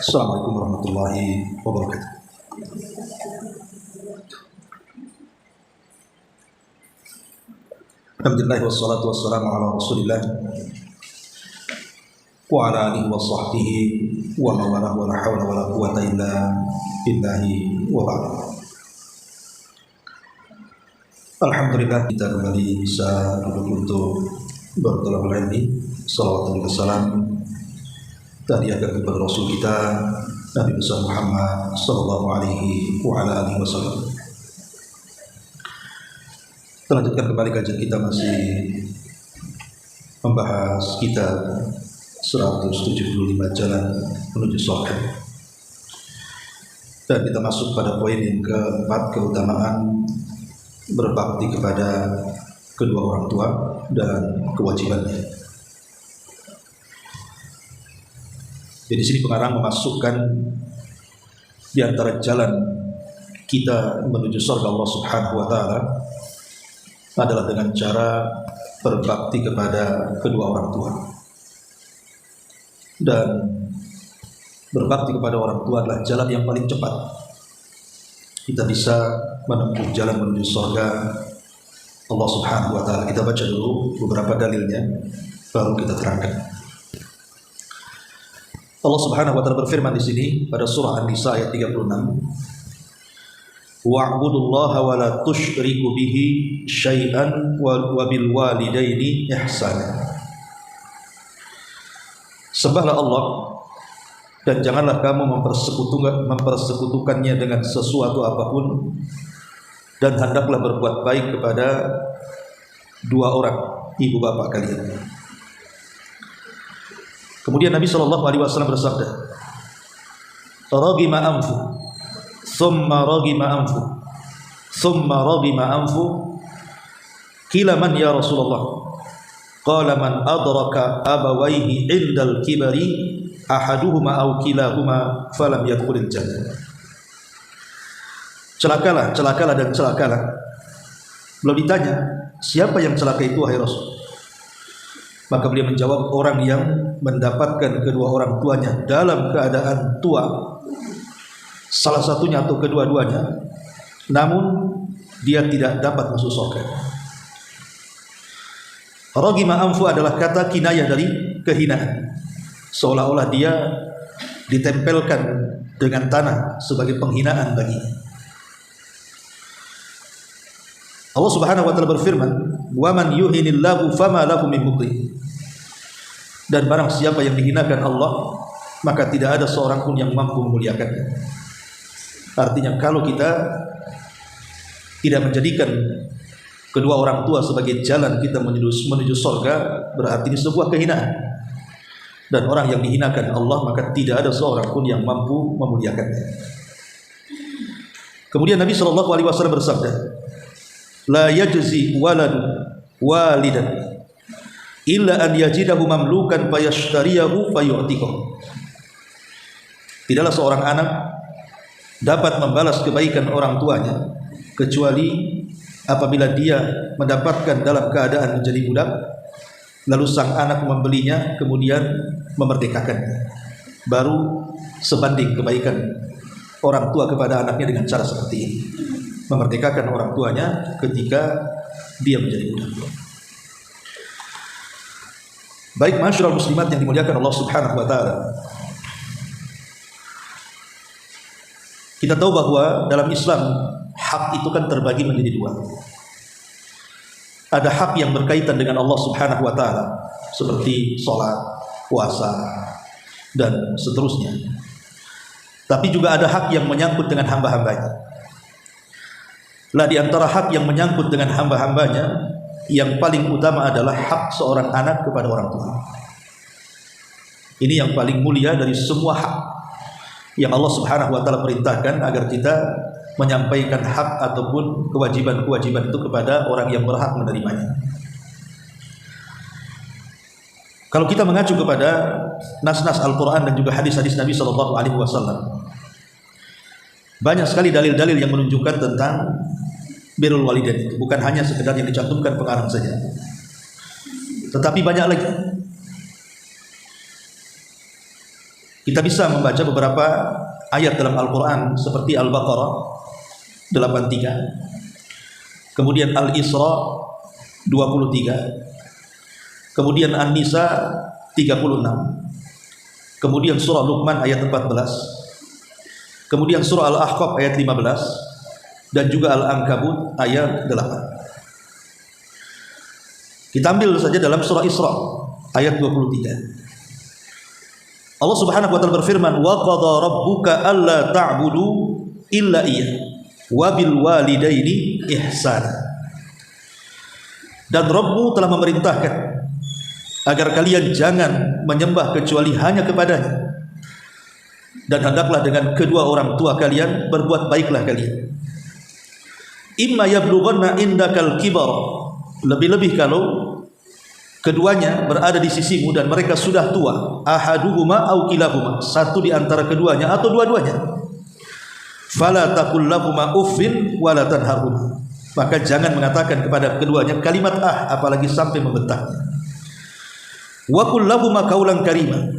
Assalamualaikum warahmatullahi wabarakatuh. Alhamdulillah wassalatu wassalamu ala Rasulillah wa ala alihi wa sahbihi wa mawalah wa la hawla wa la quwwata illa billahi wa ba'd. Alhamdulillah kita kembali bisa duduk untuk bertolak ilmi. Salawat dan salam dari agar kepada Rasul kita Nabi besar Muhammad sallallahu alaihi wa ala alihi wasallam. Kita lanjutkan kembali kajian kita, masih membahas kitab 175 jalan menuju surga. Dan kita masuk pada poin yang keempat, keutamaan berbakti kepada kedua orang tua dan kewajibannya. Jadi di sini pengarang memasukkan di antara jalan kita menuju surga Allah Subhanahu wa taala adalah dengan cara berbakti kepada kedua orang tua. Dan berbakti kepada orang tua adalah jalan yang paling cepat kita bisa menempuh jalan menuju surga Allah Subhanahu wa taala. Kita baca dulu beberapa dalilnya baru kita terangkan. Allah Subhanahu wa taala berfirman di sini pada surah An-Nisa ayat 36. Wa'budullaha wa la tusyriku bihi syai'an wa bil walidaini ihsana. Sembahlah Allah dan janganlah kamu mempersekutukannya dengan sesuatu apapun, dan hendaklah berbuat baik kepada dua orang ibu bapak kalian. Kemudian Nabi SAW bersabda, Ragima anfu, thumma ragima anfu, thumma ragima anfu. Qila man ya Rasulullah? Qala man adraka abawaihi indal kibari ahaduhuma aw kilahuma falam yadkhulil jannah. Celakalah, celakalah dan celakalah. Belum ditanya, siapa yang celaka itu wahai Rasul? Maka beliau menjawab, orang yang mendapatkan kedua orang tuanya dalam keadaan tua, salah satunya atau kedua-duanya, namun dia tidak dapat masuk surga. Ragima anfu adalah kata kinayah dari kehinaan, seolah-olah dia ditempelkan dengan tanah sebagai penghinaan baginya. Allah Subhanahu wa taala berfirman, "Wa man yuhinillahu fama lahu min mukrim." Dan barang siapa yang dihinakan Allah, maka tidak ada seorang pun yang mampu memuliakannya. Artinya kalau kita tidak menjadikan kedua orang tua sebagai jalan kita menuju surga, berarti ini sebuah kehinaan. Dan orang yang dihinakan Allah, maka tidak ada seorang pun yang mampu memuliakannya. Kemudian Nabi SAW bersabda, La yajzi waladu walidan illa an yajidahu mamlukan fayashtariyahu fayu'tiqah. Tidaklah seorang anak dapat membalas kebaikan orang tuanya kecuali apabila dia mendapatkan dalam keadaan menjadi budak, lalu sang anak membelinya kemudian memerdekakannya. Baru sebanding kebaikan orang tua kepada anaknya dengan cara seperti ini, memerdekakan orang tuanya ketika dia menjadi budak. Baik masyarakat muslimat yang dimuliakan Allah Subhanahu wa taala, kita tahu bahwa dalam Islam hak itu kan terbagi menjadi dua. Ada hak yang berkaitan dengan Allah Subhanahu wa taala seperti salat, puasa dan seterusnya. Tapi juga ada hak yang menyangkut dengan hamba-hambanya. Lah di antara hak yang menyangkut dengan hamba-hambanya, yang paling utama adalah hak seorang anak kepada orang tua. Ini yang paling mulia dari semua hak yang Allah Subhanahu wa taala perintahkan agar kita menyampaikan hak ataupun kewajiban-kewajiban itu kepada orang yang berhak menerimanya. Kalau kita mengacu kepada nas-nas Al-Qur'an dan juga hadis-hadis Nabi sallallahu alaihi wasallam, banyak sekali dalil-dalil yang menunjukkan tentang birrul walidain itu, bukan hanya sekedar yang dicantumkan pengarang saja, tetapi banyak lagi. kita bisa membaca beberapa ayat dalam Al-Quran seperti Al-Baqarah 83, kemudian Al-Isra 23, kemudian An-Nisa 36, kemudian surah Luqman ayat 14, kemudian surah Al-Ahqaf ayat 15, dan juga Al-Ankabut ayat 8. Kita ambil saja dalam surah Isra ayat 23. Allah Subhanahu wa taala berfirman, "Wa qadha rabbuka alla ta'budu illa iyyah wa bil walidaini ihsana." Dan Rabbmu telah memerintahkan agar kalian jangan menyembah kecuali hanya kepadanya, dan hendaklah dengan kedua orang tua kalian berbuat baiklah kalian. Imma yablughanna indakal kibar, lebih-lebih kalau keduanya berada di sisimu dan mereka sudah tua, ahaduhuma au kilahuma, satu di antara keduanya atau dua-duanya, fala taqul lahuma uffin wala tanharhuma, maka jangan mengatakan kepada keduanya kalimat apalagi sampai membentaknya. Wa qul lahuma qaulan karima,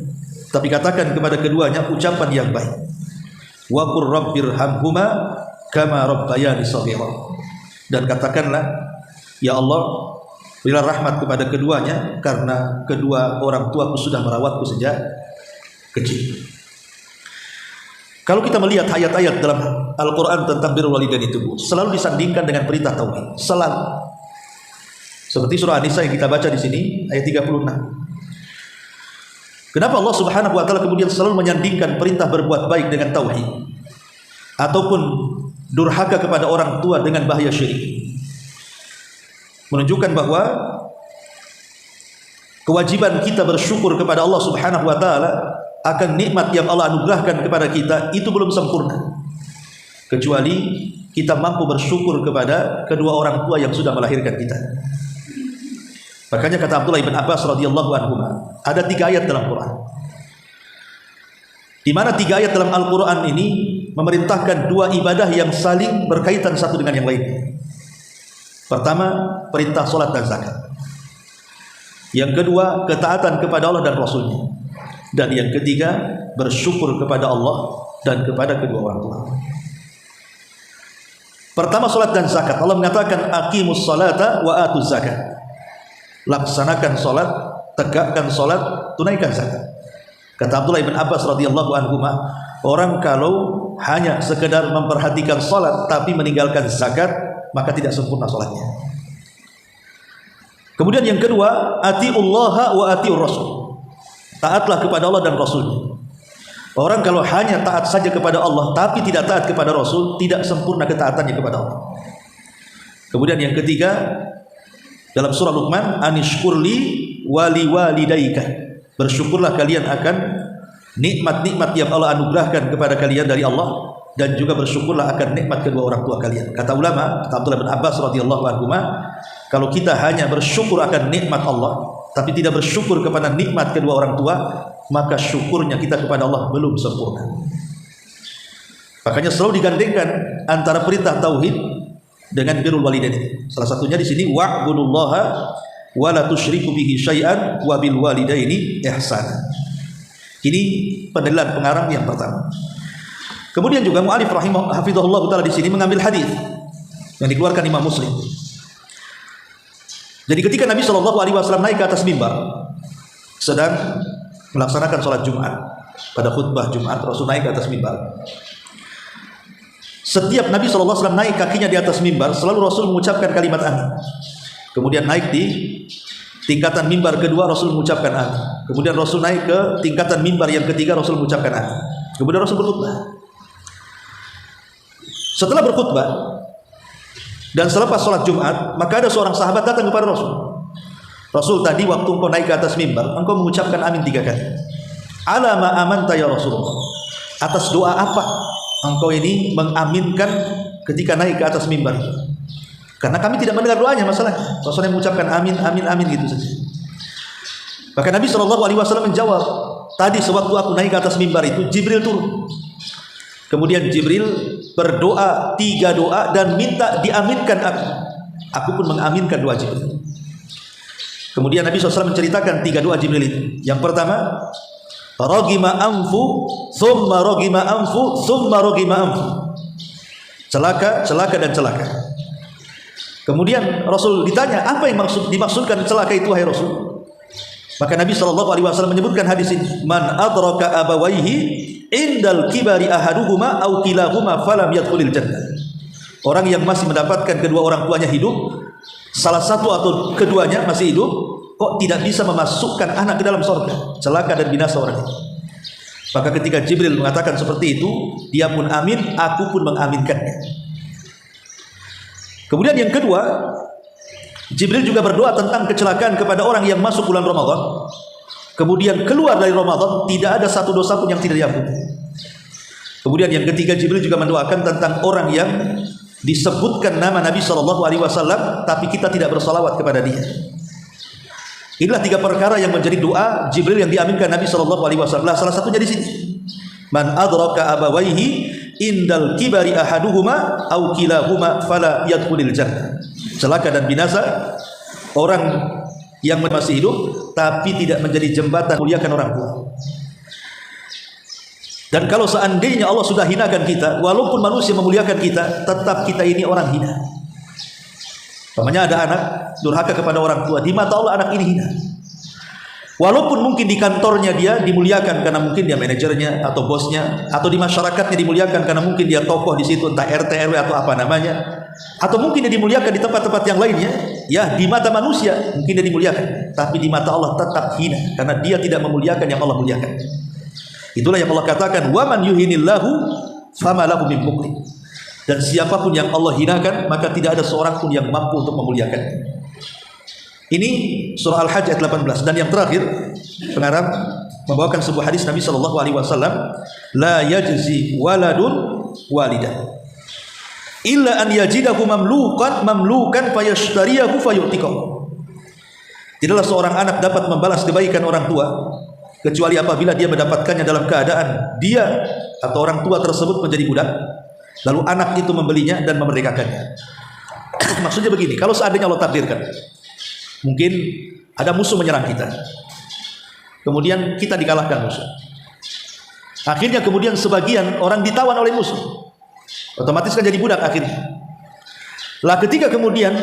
tapi katakan kepada keduanya ucapan yang baik. Wa qur rabbirhamhuma kama rabbayani shaghira, dan katakanlah, ya Allah, berilah rahmat kepada keduanya karena kedua orang tuaku sudah merawatku sejak kecil. Kalau kita melihat ayat-ayat dalam Al-Quran tentang birrul walidain itu, selalu disandingkan dengan perintah tauhid, selalu. Seperti surah An-Nisa yang kita baca di sini ayat 36. Kenapa Allah Subhanahu wa taala kemudian selalu menyandingkan perintah berbuat baik dengan tauhid, ataupun durhaka kepada orang tua dengan bahaya syirik? Menunjukkan bahwa kewajiban kita bersyukur kepada Allah Subhanahu wa taala akan nikmat yang Allah anugerahkan kepada kita itu belum sempurna, kecuali kita mampu bersyukur kepada kedua orang tua yang sudah melahirkan kita. Makanya kata Abdullah bin Abbas radhiyallahu anhu, ada 3 ayat dalam Quran, di mana 3 ayat dalam Al-Quran ini memerintahkan 2 ibadah yang saling berkaitan satu dengan yang lainnya. Pertama, perintah salat dan zakat. Yang kedua, ketaatan kepada Allah dan Rasulnya. Dan yang ketiga, bersyukur kepada Allah dan kepada kedua orang tua. Pertama, salat dan zakat. Allah mengatakan aqimus salata wa atuz zakat. Laksanakan salat, tegakkan salat, tunaikan zakat. Kata Abdullah bin Abbas radhiyallahu anhu, orang kalau hanya sekedar memperhatikan salat tapi meninggalkan zakat, maka tidak sempurna salatnya. Kemudian yang kedua, atiullaha wa atiur rasul. Taatlah kepada Allah dan Rasulnya. Orang kalau hanya taat saja kepada Allah tapi tidak taat kepada Rasul, tidak sempurna ketaatannya kepada Allah. Kemudian yang ketiga, dalam surah Luqman, anishkurli wali walidaika, bersyukurlah kalian akan nikmat-nikmat yang Allah anugerahkan kepada kalian dari Allah, dan juga bersyukurlah akan nikmat kedua orang tua kalian. Kata ulama, kata Abdullah bin Abbas radhiyallahu anhu, kalau kita hanya bersyukur akan nikmat Allah tapi tidak bersyukur kepada nikmat kedua orang tua, maka syukurnya kita kepada Allah belum sempurna. Makanya selalu digandengkan antara perintah tauhid dengan birrul walidain. Salah satunya di sini wa'budullaha wa la tusyriku bihi syai'an wa bil walidaini ihsana. Ini pendalilan pengarang yang pertama. Kemudian juga mu'alif hafizahullah ta'ala di sini mengambil hadis yang dikeluarkan Imam Muslim. Jadi ketika Nabi SAW naik ke atas mimbar sedang melaksanakan sholat Jumat, pada khutbah Jumat Rasul naik ke atas mimbar. Setiap Nabi SAW naik kakinya di atas mimbar, selalu Rasul mengucapkan kalimat amin. Kemudian naik di tingkatan mimbar kedua, Rasul mengucapkan amin. Kemudian Rasul naik ke tingkatan mimbar yang ketiga, Rasul mengucapkan amin. Kemudian Rasul berkhutbah. Setelah berkhutbah dan selepas sholat Jumat, maka ada seorang sahabat datang kepada Rasul. Rasul, tadi waktu engkau naik ke atas mimbar, engkau mengucapkan amin 3 kali. Ala ma amanta ya Rasulullah. Atas doa apa engkau ini mengaminkan ketika naik ke atas mimbar? Karena kami tidak mendengar doanya, masalahnya. Rasul yang mengucapkan amin, amin, amin gitu saja. Maka Nabi SAW menjawab, tadi sewaktu aku naik ke atas mimbar itu, Jibril turun. Kemudian Jibril berdoa 3 doa dan minta diaminkan aku. Aku pun mengaminkan doa Jibril. Kemudian Nabi SAW menceritakan 3 doa Jibril itu. Yang pertama, Ragima anfu, thumma ragima anfu, thumma ragima anfu. Celaka, celaka dan celaka. Kemudian Rasul ditanya, apa yang dimaksudkan celaka itu wahai Rasul? Maka Nabi SAW menyebutkan hadis ini, man adraka abawaihi indal kibari ahaduhuma aw kilahuma falam yadkhulil jannah. Orang yang masih mendapatkan kedua orang tuanya hidup, salah satu atau keduanya masih hidup, kok tidak bisa memasukkan anak ke dalam surga? Celaka dan binasa orang itu. Maka ketika Jibril mengatakan seperti itu, dia pun amin, aku pun mengaminkannya. Kemudian yang kedua, Jibril juga berdoa tentang kecelakaan kepada orang yang masuk bulan Ramadan, kemudian keluar dari Ramadan, tidak ada satu dosa pun yang tidak diampuni. Kemudian yang ketiga, Jibril juga mendoakan tentang orang yang disebutkan nama Nabi SAW, tapi kita tidak bersalawat kepada dia. Inilah tiga perkara yang menjadi doa Jibril yang diaminkan Nabi SAW. Salah satunya di sini, man adraka abawaihi indal kibari ahaduhuma aw kilahuma fala yadkhulil jannah. Celaka dan binasa orang yang masih hidup tapi tidak menjadi jembatan muliakan orang tua. Dan kalau seandainya Allah sudah hinakan kita, walaupun manusia memuliakan kita, tetap kita ini orang hina. Namanya ada anak durhaka kepada orang tua, di mata Allah anak ini hina. Walaupun mungkin di kantornya dia dimuliakan karena mungkin dia manajernya atau bosnya, atau di masyarakatnya dimuliakan karena mungkin dia tokoh di situ, entah RT RW atau apa namanya, atau mungkin dia dimuliakan di tempat-tempat yang lainnya. Ya, di mata manusia mungkin dia dimuliakan, tapi di mata Allah tetap hina karena dia tidak memuliakan yang Allah muliakan. Itulah yang Allah katakan, wa man yuhinillahu fama lahu min mukrim. Dan siapapun yang Allah hinakan, maka tidak ada seorang pun yang mampu untuk memuliakannya. Ini surah Al-Hajj ayat 18. Dan yang terakhir, pengarang membawakan sebuah hadis Nabi SAW, la yajzi waladun walidah illa an yajidahu mamlukan fayashtariyahu fayu'tikahu. Tidaklah seorang anak dapat membalas kebaikan orang tua kecuali apabila dia mendapatkannya dalam keadaan dia atau orang tua tersebut menjadi budak, lalu anak itu membelinya dan memerdekakannya. Maksudnya begini, kalau seandainya Allah takdirkan mungkin ada musuh menyerang kita, kemudian kita dikalahkan musuh, akhirnya kemudian sebagian orang ditawan oleh musuh, otomatis kan jadi budak akhirnya. Lah ketika kemudian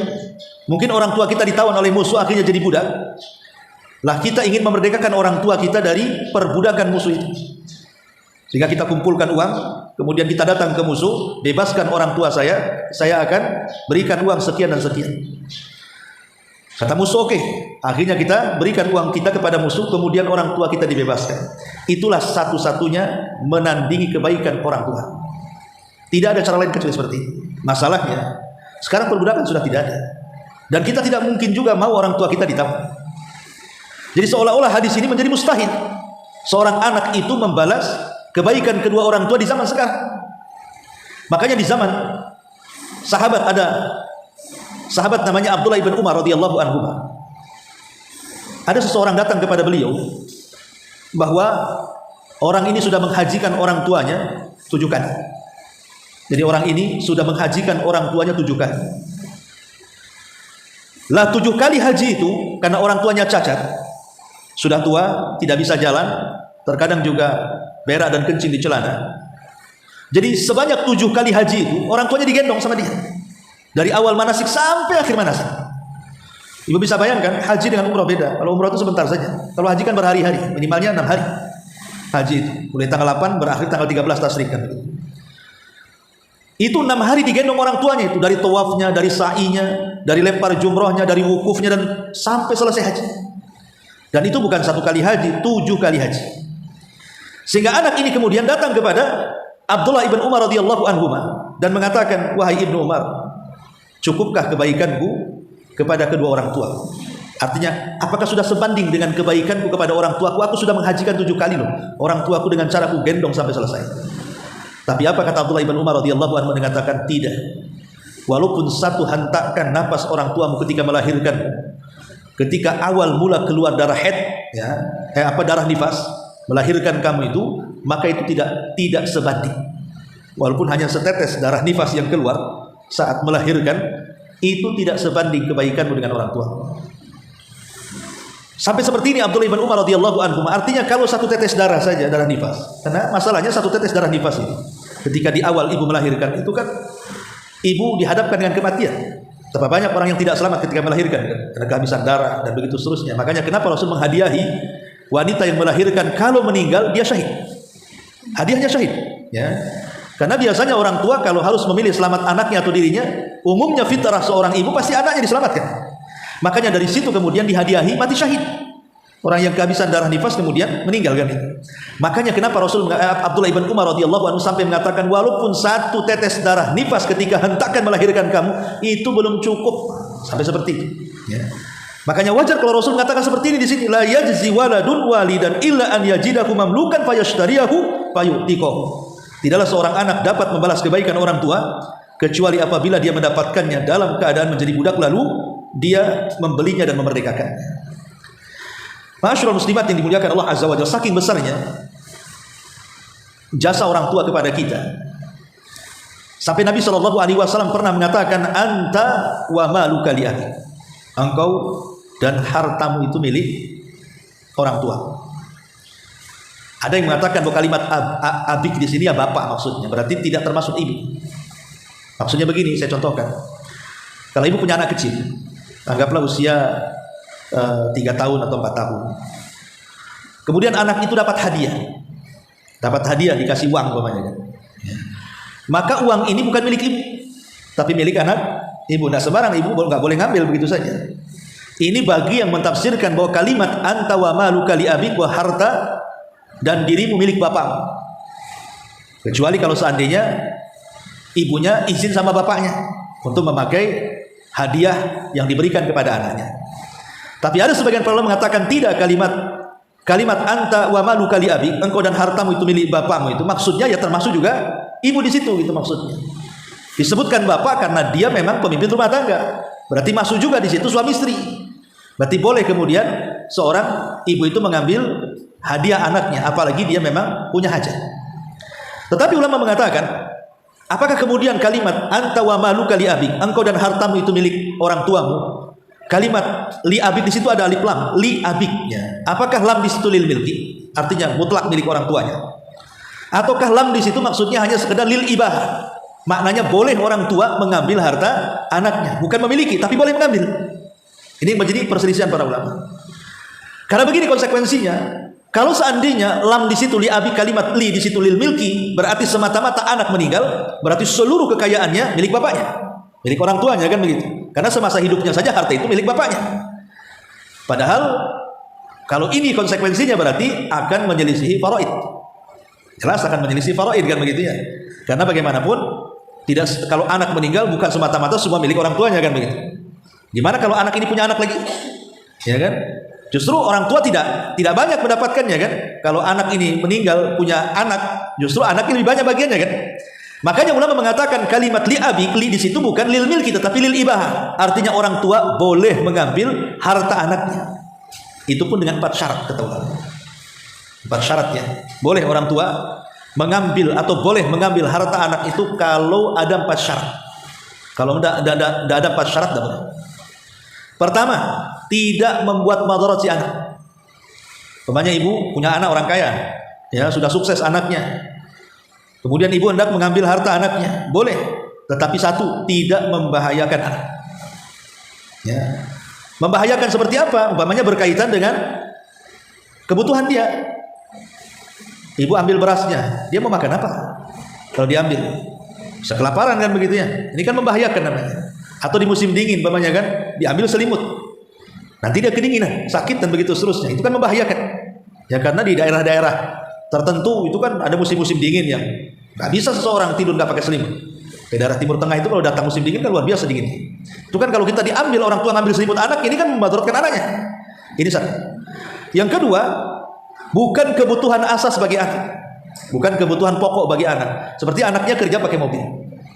mungkin orang tua kita ditawan oleh musuh, akhirnya jadi budak, lah kita ingin memerdekakan orang tua kita dari perbudakan musuh itu. Jika kita kumpulkan uang, kemudian kita datang ke musuh, bebaskan orang tua saya akan berikan uang sekian dan sekian. Kata musuh oke. Akhirnya kita berikan uang kita kepada musuh, kemudian orang tua kita dibebaskan. Itulah satu-satunya menandingi kebaikan orang tua. Tidak ada cara lain kecuali seperti itu. Masalahnya sekarang perbudakan sudah tidak ada, dan kita tidak mungkin juga mau orang tua kita ditawan. Jadi seolah-olah hadis ini menjadi mustahil seorang anak itu membalas kebaikan kedua orang tua di zaman sekarang. Makanya di zaman sahabat ada sahabat namanya Abdullah ibn Umar radhiyallahu anhu. Ada seseorang datang kepada beliau bahwa orang ini sudah menghajikan orang tuanya 7 kali. Jadi orang ini sudah menghajikan orang tuanya 7 kali. Lah 7 kali haji itu karena orang tuanya cacat, sudah tua, tidak bisa jalan, terkadang juga berak dan kencing di celana. Jadi sebanyak 7 kali haji itu orang tuanya digendong sama dia, dari awal manasik sampai akhir manasik. Ibu bisa bayangkan, haji dengan umrah beda. Kalau umrah itu sebentar saja, kalau haji kan berhari-hari, minimalnya 6 hari haji itu, mulai tanggal 8 berakhir tanggal 13 tasrik kan. Itu 6 hari digendong orang tuanya itu, dari tawafnya, dari sa'inya, dari lempar jumrohnya, dari wukufnya, dan sampai selesai haji. Dan itu bukan 1 kali haji, 7 kali haji. Sehingga anak ini kemudian datang kepada Abdullah ibn Umar radhiyallahu anhu dan mengatakan, wahai Ibnu Umar, cukupkah kebaikanku kepada kedua orang tua? Artinya, apakah sudah sebanding dengan kebaikanku kepada orang tuaku? Aku sudah menghajikan 7 kali loh orang tuaku dengan cara aku gendong sampai selesai. Tapi apa kata Abdullah ibn Umar radhiyallahu anhu? Mengatakan tidak. Walaupun satu hentakan napas orang tuamu ketika melahirkan, ketika awal mula keluar darah haid, ya, darah nifas, melahirkan kamu itu, maka itu tidak sebanding. Walaupun hanya setetes darah nifas yang keluar saat melahirkan, itu tidak sebanding kebaikanmu dengan orang tua. Sampai seperti ini Abdullah bin Umar radhiyallahu anhu. Artinya kalau satu tetes darah saja, darah nifas. Karena masalahnya satu tetes darah nifas ini, ketika di awal ibu melahirkan itu kan ibu dihadapkan dengan kematian. Betapa banyak orang yang tidak selamat ketika melahirkan karena kehabisan darah dan begitu seterusnya. Makanya kenapa Rasul menghadiahi wanita yang melahirkan kalau meninggal dia syahid. Hadiahnya syahid, ya. Karena biasanya orang tua kalau harus memilih selamat anaknya atau dirinya, umumnya fitrah seorang ibu pasti anaknya diselamatkan. Makanya dari situ kemudian dihadiahi mati syahid. Orang yang kehabisan darah nifas kemudian meninggalkan itu. Makanya kenapa Abdullah ibn Umar radhiyallahu anhu sampai mengatakan walaupun satu tetes darah nifas ketika hentakan melahirkan kamu itu belum cukup, sampai seperti itu. Ya. Makanya wajar kalau Rasul mengatakan seperti ini di sini, la yajzi waladun walidan illa an yajidahu mamlukan fayashtariyahu fayu'tiqahu. Tidaklah seorang anak dapat membalas kebaikan orang tua kecuali apabila dia mendapatkannya dalam keadaan menjadi budak lalu dia membelinya dan memerdekakannya. Ma'asyiral muslimat yang dimuliakan Allah Azza wa Jalla, saking besarnya jasa orang tua kepada kita. Sampai Nabi SAW pernah mengatakan anta wa maluka li abik. Engkau dan hartamu itu milik orang tua. Ada yang mengatakan bahwa kalimat abik di sini ya bapak maksudnya, berarti tidak termasuk ibu. Maksudnya begini, saya contohkan. Kalau ibu punya anak kecil, anggaplah usia 3 tahun atau 4 tahun. Kemudian anak itu dapat hadiah, dikasih uang umpamanya kan. Maka uang ini bukan milik ibu, tapi milik anak ibu. Nah, sembarang ibu nggak boleh ngambil begitu saja. Ini bagi yang mentafsirkan bahwa kalimat anta wa maluka li abik, wa harta dan dirimu milik bapak. Kecuali kalau seandainya ibunya izin sama bapaknya untuk memakai hadiah yang diberikan kepada anaknya. Tapi ada sebagian para ulama mengatakan tidak, kalimat anta wa maluka li abik, engkau dan hartamu itu milik bapakmu, itu maksudnya ya termasuk juga ibu di situ, gitu maksudnya. Disebutkan bapak karena dia memang pemimpin rumah tangga. Berarti masuk juga di situ suami istri. Berarti boleh kemudian seorang ibu itu mengambil hadiah anaknya, apalagi dia memang punya hajat. Tetapi ulama mengatakan, apakah kemudian kalimat anta wa maluka li abik, engkau dan hartamu itu milik orang tuamu, kalimat li abik di situ ada alif lam, li abiknya. Apakah lam di situ lil milki, artinya mutlak milik orang tuanya? Ataukah lam di situ maksudnya hanya sekedar lil ibah? Maknanya boleh orang tua mengambil harta anaknya, bukan memiliki, tapi boleh mengambil. Ini menjadi perselisihan para ulama. Karena begini konsekuensinya, kalau seandainya lam di situ li abi, kalimat li di situ lil milki, berarti semata-mata anak meninggal, berarti seluruh kekayaannya milik bapaknya, milik orang tuanya, kan begitu. Karena semasa hidupnya saja harta itu milik bapaknya. Padahal kalau ini konsekuensinya berarti akan menyelisihi faraid. Jelas akan menyelisih faraid, kan begitu ya. Karena bagaimanapun tidak, kalau anak meninggal bukan semata-mata semua milik orang tuanya, kan begitu. Gimana kalau anak ini punya anak lagi? Ya kan? Justru orang tua tidak banyak mendapatkannya, kan? Kalau anak ini meninggal punya anak, justru anak ini lebih banyak bagiannya, kan? Makanya ulama mengatakan kalimat li abi, li di situ bukan lil milki tetapi lil ibah. Artinya orang tua boleh mengambil harta anaknya. Itu pun dengan 4 syarat, kata ulama. 4 syaratnya. Boleh orang tua mengambil atau boleh mengambil harta anak itu kalau ada 4 syarat. Kalau tidak ada 4 syarat, tidak boleh. Pertama, tidak membuat madarat si anak. Umpamanya ibu punya anak orang kaya, ya sudah sukses anaknya. Kemudian ibu hendak mengambil harta anaknya, boleh. Tetapi satu, tidak membahayakan anak. Ya. Membahayakan seperti apa? Umpamanya berkaitan dengan kebutuhan dia. Ibu ambil berasnya, dia mau makan apa? Kalau diambil, bisa kelaparan, kan begitu ya. Ini kan membahayakan namanya. Atau di musim dingin, umpamanya kan, diambil selimut. Nanti dia kedinginan, sakit dan begitu seterusnya. Itu kan membahayakan. Ya karena di daerah-daerah tertentu itu kan ada musim-musim dingin yang nggak bisa seseorang tidur nggak pakai selimut. Di daerah Timur Tengah itu kalau datang musim dingin kan luar biasa dingin. Itu kan kalau kita diambil, orang tua ngambil selimut anak, ini kan membahayakan anaknya. Ini satu. Yang kedua, bukan kebutuhan asas bagi anak, bukan kebutuhan pokok bagi anak. Seperti anaknya kerja pakai mobil,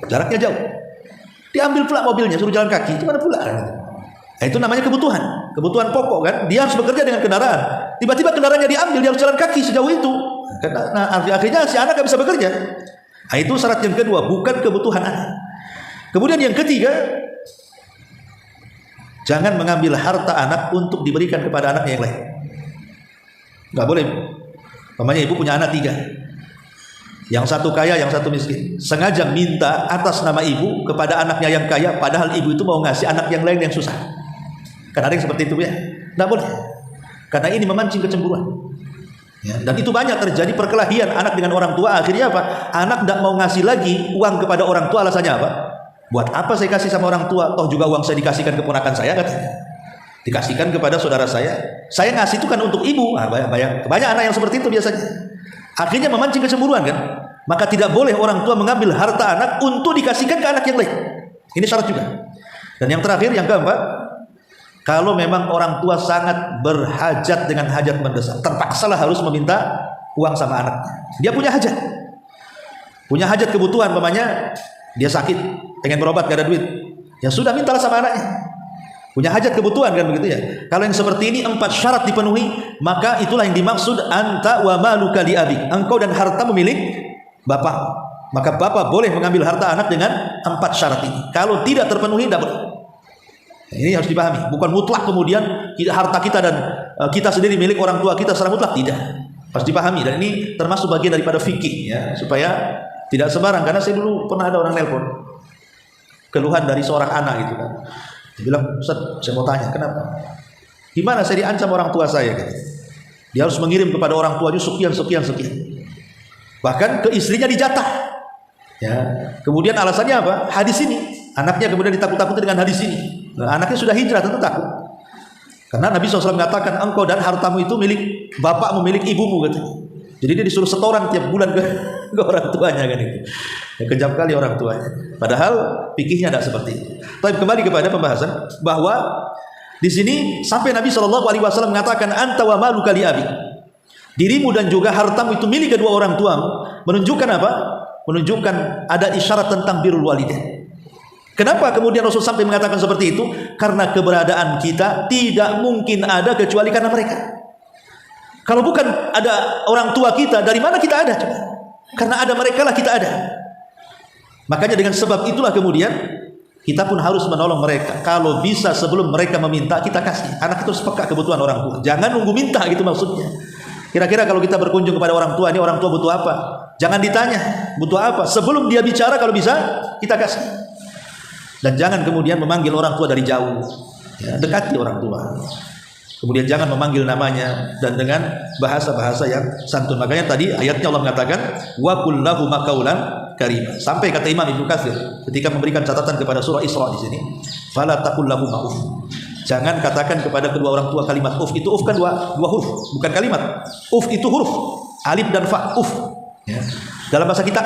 jaraknya jauh, diambil pula mobilnya, suruh jalan kaki, itu mana pula? Nah, itu namanya kebutuhan pokok, kan? Dia harus bekerja dengan kendaraan. Tiba-tiba kendaraannya diambil, dia harus jalan kaki sejauh itu. Nah, akhirnya si anak nggak bisa bekerja. Nah, itu syarat yang kedua, bukan kebutuhan anak. Kemudian yang ketiga, Jangan mengambil harta anak untuk diberikan kepada anak yang lain. Nggak boleh. Namanya ibu punya anak 3. Yang satu kaya, yang satu miskin. Sengaja minta atas nama ibu kepada anaknya yang kaya, padahal ibu itu mau ngasih anak yang lain yang susah. Kan ada yang seperti itu ya. Nggak boleh. Karena ini memancing kecemburuan. Ya, dan itu banyak terjadi perkelahian anak dengan orang tua. Akhirnya apa? Anak tidak mau ngasih lagi uang kepada orang tua. Alasannya apa? Buat apa saya kasih sama orang tua? Toh juga uang saya dikasihkan ke ponakan saya, katanya. Dikasihkan kepada saudara saya. Saya ngasih itu kan untuk ibu. Nah, banyak anak yang seperti itu biasanya. Akhirnya memancing kecemburuan kan. Maka tidak boleh orang tua mengambil harta anak untuk dikasihkan ke anak yang lain. Ini syarat juga. Dan yang terakhir, yang keempat, kalau memang orang tua sangat berhajat dengan hajat mendesak, terpaksalah harus meminta uang sama anaknya. Dia punya hajat. Punya hajat kebutuhan, umpamanya dia sakit, pengen berobat, gak ada duit. Ya sudah, mintalah sama anaknya. Punya hajat kebutuhan kan begitu ya. Kalau yang seperti ini 4 syarat dipenuhi, maka itulah yang dimaksud anta wa maluka li abi. Engkau dan harta milik bapak. Maka bapak boleh mengambil harta anak dengan 4 syarat ini. Kalau tidak terpenuhi, tidak boleh. Ini harus dipahami. Bukan mutlak kemudian harta kita dan kita sendiri milik orang tua kita secara mutlak, tidak. Harus dipahami. Dan ini termasuk bagian daripada fikih ya, supaya tidak sembarang. Karena saya dulu pernah ada orang nelpon keluhan dari seorang anak gitu kan. Dia bilang, Ustaz, saya mau tanya, kenapa? Gimana saya diancam orang tua saya? Gitu. Dia harus mengirim kepada orang tuanya sekian. Bahkan ke istrinya dijatah. Ya. Kemudian alasannya apa? Hadis ini. Anaknya kemudian ditakut-takuti dengan hadis ini. Nah, anaknya sudah hijrah, tentu takut. Karena Nabi SAW mengatakan, engkau dan hartamu itu milik bapakmu, milik ibumu. Gitu. Jadi dia disuruh setoran tiap bulan ke orang tuanya kan itu. Ya, kejam kali orang tuanya. Padahal fikihnya tidak seperti itu. Tapi kembali kepada pembahasan bahwa di sini sampai Nabi SAW mengatakan anta wa maluka li abi. Dirimu dan juga hartamu itu milik kedua orang tuamu. Menunjukkan apa? Menunjukkan ada isyarat tentang birrul walidain. Kenapa kemudian Rasul sampai mengatakan seperti itu? Karena keberadaan kita tidak mungkin ada kecuali karena mereka. Kalau bukan ada orang tua kita, dari mana kita ada? Coba. Karena ada mereka lah kita ada. Makanya dengan sebab itulah kemudian kita pun harus menolong mereka. Kalau bisa sebelum mereka meminta, kita kasih. Anak itu harus peka kebutuhan orang tua. Jangan nunggu minta gitu maksudnya. Kira-kira kalau kita berkunjung kepada orang tua, ini orang tua butuh apa? Jangan ditanya butuh apa. Sebelum dia bicara, kalau bisa kita kasih. Dan jangan kemudian memanggil orang tua dari jauh. Ya, dekati orang tua. Kemudian jangan memanggil namanya dan dengan bahasa-bahasa yang santun. Makanya tadi ayatnya Allah mengatakan wa qul lahum qawlan karima. Sampai kata Imam Ibnu Katsir ketika memberikan catatan kepada surah Isra di sini, fala taqul lahum uf. Jangan katakan kepada kedua orang tua kalimat uf. Itu uf kan dua huruf, bukan kalimat. Uf itu huruf, alif dan fa, uf. Ya. Dalam bahasa kita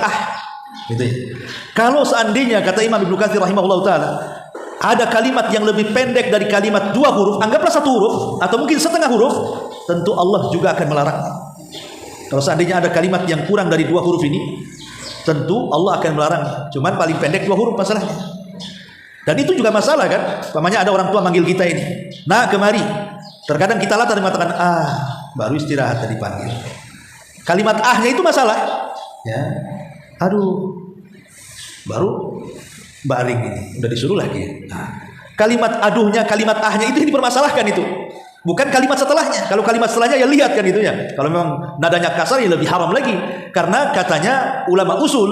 gitu ya. Kalau seandainya kata Imam Ibnu Katsir rahimahullah taala ada kalimat yang lebih pendek dari kalimat 2 huruf, anggaplah 1 huruf atau mungkin setengah huruf, tentu Allah juga akan melarang. Kalau seandainya ada kalimat yang kurang dari 2 huruf ini, tentu Allah akan melarang. Cuman paling pendek 2 huruf masalahnya. Dan itu juga masalah kan? Namanya ada orang tua manggil kita ini, nah kemari. Terkadang kita latah dan mengatakan baru istirahat tadi panggil. Kalimat ahnya itu masalah. Ya, aduh, baru baring ini, udah disuruh lagi. Nah, kalimat aduhnya, kalimat ahnya itu yang dipermasalahkan itu. Bukan kalimat setelahnya. Kalau kalimat setelahnya ya lihat kan itu ya. Kalau memang nadanya kasar ya lebih haram lagi. Karena katanya ulama usul,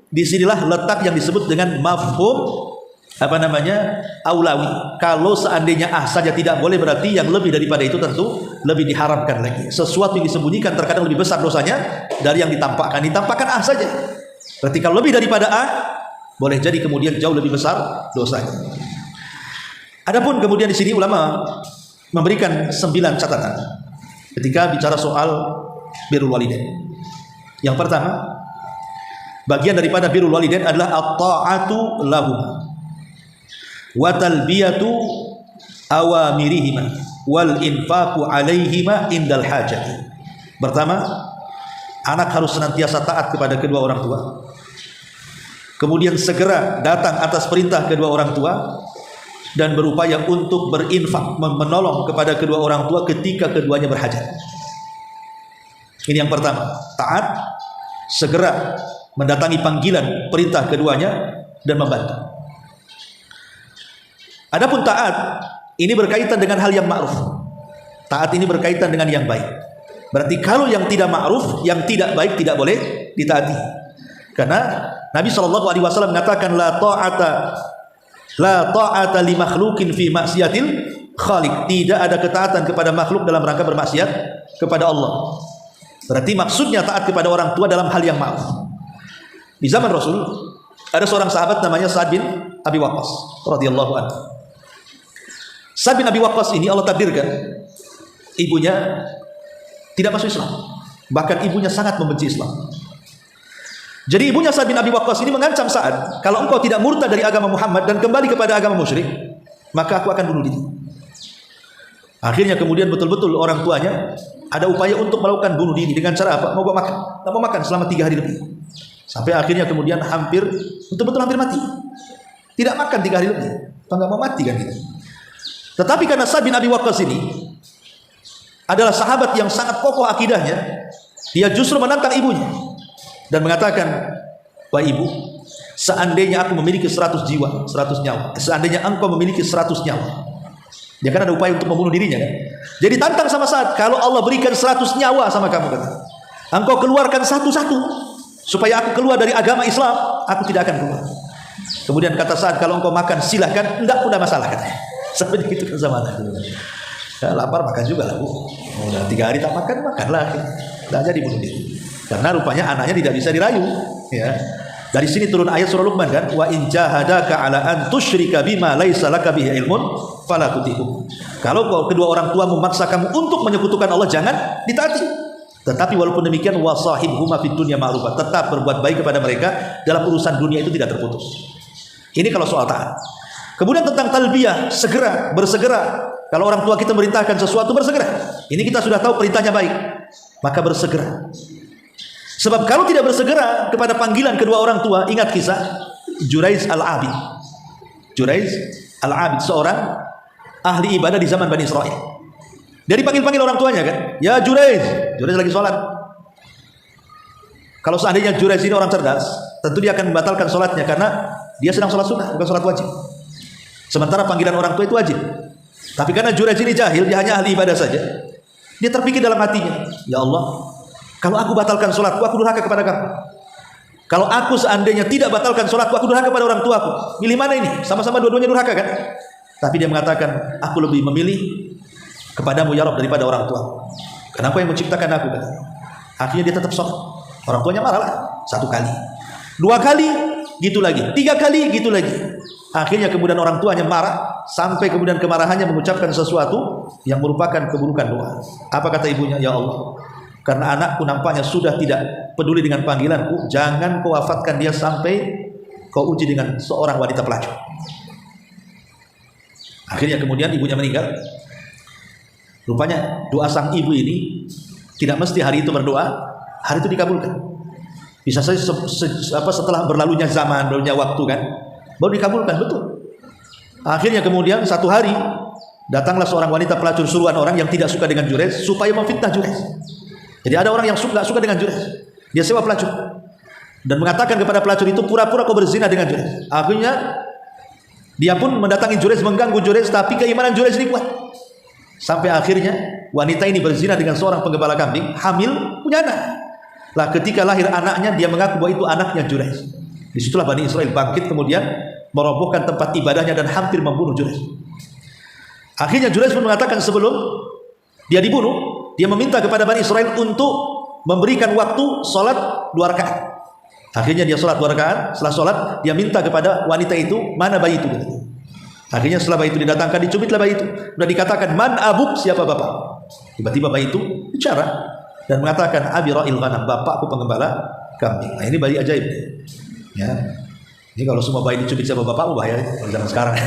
disinilah letak yang disebut dengan mafhum aulawi. Kalau seandainya saja tidak boleh, berarti yang lebih daripada itu tentu lebih diharamkan lagi. Sesuatu yang disembunyikan terkadang lebih besar dosanya dari yang ditampakkan. Ditampakkan saja. Berarti kalau lebih daripada boleh jadi kemudian jauh lebih besar dosanya. Adapun kemudian di sini ulama memberikan 9 catatan ketika bicara soal birrul walidain. Yang pertama, bagian daripada birrul walidain adalah at-ta'atu lahum wa talbiyatu awamirihima wal infaqu alaihima indal hajati. Pertama, anak harus senantiasa taat kepada kedua orang tua. Kemudian segera datang atas perintah kedua orang tua dan berupaya untuk berinfak, menolong kepada kedua orang tua ketika keduanya berhajat. Ini yang pertama, taat, segera mendatangi panggilan perintah keduanya dan membantu. Adapun taat Ini berkaitan dengan hal yang ma'ruf. Taat ini berkaitan dengan yang baik. Berarti kalau yang tidak ma'ruf, yang tidak baik tidak boleh ditaati. Karena Nabi SAW mengatakan la ta'ata li makhlukin fi maksiatil khaliq. Tidak ada ketaatan kepada makhluk dalam rangka bermaksiat kepada Allah. Berarti maksudnya taat kepada orang tua dalam hal yang ma'ruf. Di zaman Rasul ada seorang sahabat namanya Sa'ad bin Abi Waqqas radhiyallahu anhu. Sa'ad bin Abi Waqqas ini Allah takdirkan ibunya tidak masuk Islam. Bahkan ibunya sangat membenci Islam. Jadi ibunya Sa'ad bin Abi Waqqas ini mengancam Sa'ad, kalau engkau tidak murtad dari agama Muhammad dan kembali kepada agama musyrik, maka aku akan bunuh diri. Akhirnya kemudian betul-betul orang tuanya ada upaya untuk melakukan bunuh diri dengan cara apa? Mau makan, tidak mau makan selama 3 hari lebih. Sampai akhirnya kemudian betul-betul hampir mati. Tidak makan 3 hari lebih. Enggak mau mati kan gitu. Tetapi karena Sa'ad bin Abi Waqqas ini adalah sahabat yang sangat kokoh akidahnya, dia justru menantang ibunya dan mengatakan, "Wahai ibu, seandainya aku memiliki 100 jiwa, 100 nyawa, seandainya engkau memiliki 100 nyawa." Dia kan ada upaya untuk membunuh dirinya kan. Jadi tantang sama Sa'ad, kalau Allah berikan 100 nyawa sama kamu, kata, engkau keluarkan satu-satu supaya aku keluar dari agama Islam, aku tidak akan keluar. Kemudian kata Sa'ad, kalau engkau makan silahkan, enggak pun ada masalah katanya. Sampai begitu kan sama anak. Ya, lapar makan juga lah bu. Udah 3 hari tak makan, makanlah. Tidak jadi bunuh diri. Karena rupanya anaknya tidak bisa dirayu. Ya. Dari sini turun ayat surah Luqman kan, wa in jahadaka ala an tusyrika bima laisa laka bihi ilmun fala tuti'hum. Kalau kedua orang tua memaksa kamu untuk menyekutukan Allah, jangan ditaati. Tetapi walaupun demikian wasahibhuma fid dunya ma'rufah, tetap berbuat baik kepada mereka dalam urusan dunia itu tidak terputus. Ini kalau soal taat. Kemudian tentang talbiyah, bersegera. Kalau orang tua kita merintahkan sesuatu, bersegera. Ini kita sudah tahu perintahnya baik, maka bersegera. Sebab kalau tidak bersegera kepada panggilan kedua orang tua, ingat kisah Juraiz al-Abid. Juraiz al-Abid seorang ahli ibadah di zaman Bani Israel. Dia dipanggil-panggil orang tuanya kan, ya Juraiz. Juraiz lagi sholat. Kalau seandainya Juraiz ini orang cerdas, tentu dia akan membatalkan sholatnya karena dia sedang sholat sunnah, bukan sholat wajib. Sementara panggilan orang tua itu wajib. Tapi karena Juraiz ini jahil, dia hanya ahli ibadah saja. Dia terpikir dalam hatinya, ya Allah, kalau aku batalkan sholatku, aku durhaka kepada kamu. Kalau aku seandainya tidak batalkan sholatku, aku durhaka kepada orang tuaku. Pilih mana ini? Sama-sama dua-duanya durhaka kan? Tapi dia mengatakan, aku lebih memilih kepadamu ya Rabb daripada orang tua. Karena aku yang menciptakan aku kan? Akhirnya dia tetap sholat. Orang tuanya marahlah 1 kali, 2 kali, gitu lagi, 3 kali, gitu lagi. Akhirnya kemudian orang tuanya marah, sampai kemudian kemarahannya mengucapkan sesuatu yang merupakan keburukan doa. Apa kata ibunya? Ya Allah, karena anakku nampaknya sudah tidak peduli dengan panggilanku, jangan kau wafatkan dia sampai kau uji dengan seorang wanita pelacur. Akhirnya kemudian ibunya meninggal. Rupanya doa sang ibu ini tidak mesti hari itu berdoa, hari itu dikabulkan. Bisa saja setelah berlalunya zaman, berlalunya waktu kan, baru dikabulkan, betul. Akhirnya kemudian satu hari datanglah seorang wanita pelacur suruhan orang yang tidak suka dengan Juraiz supaya memfitnah Juraiz. Jadi ada orang yang nggak suka dengan Juraiz, dia sewa pelacur dan mengatakan kepada pelacur itu, pura-pura kau berzina dengan Juraiz. Akhirnya dia pun mendatangi Juraiz, mengganggu Juraiz, tapi keimanan Juraiz ini kuat. Sampai akhirnya wanita ini berzina dengan seorang penggembala kambing, hamil, punya anak. Lah ketika lahir anaknya, dia mengaku bahwa itu anaknya Juraiz. Disitulah Bani Israel bangkit kemudian merobohkan tempat ibadahnya dan hampir membunuh Juraiz. Akhirnya Juraiz pun mengatakan sebelum dia dibunuh, dia meminta kepada Bani Israel untuk memberikan waktu sholat 2 rakaat. Akhirnya dia sholat 2 rakaat. Setelah sholat, dia minta kepada wanita itu, mana bayi itu? Akhirnya setelah bayi itu didatangkan, dicubitlah bayi itu. Sudah dikatakan, man abuk, siapa bapak? Tiba-tiba bayi itu bicara dan mengatakan, abi ra'il ghanam, bapakku pengembala kambing. Nah ini bayi ajaib. Ya, ini kalau semua bayi dicubit sama bapakmu bahaya zaman sekarang.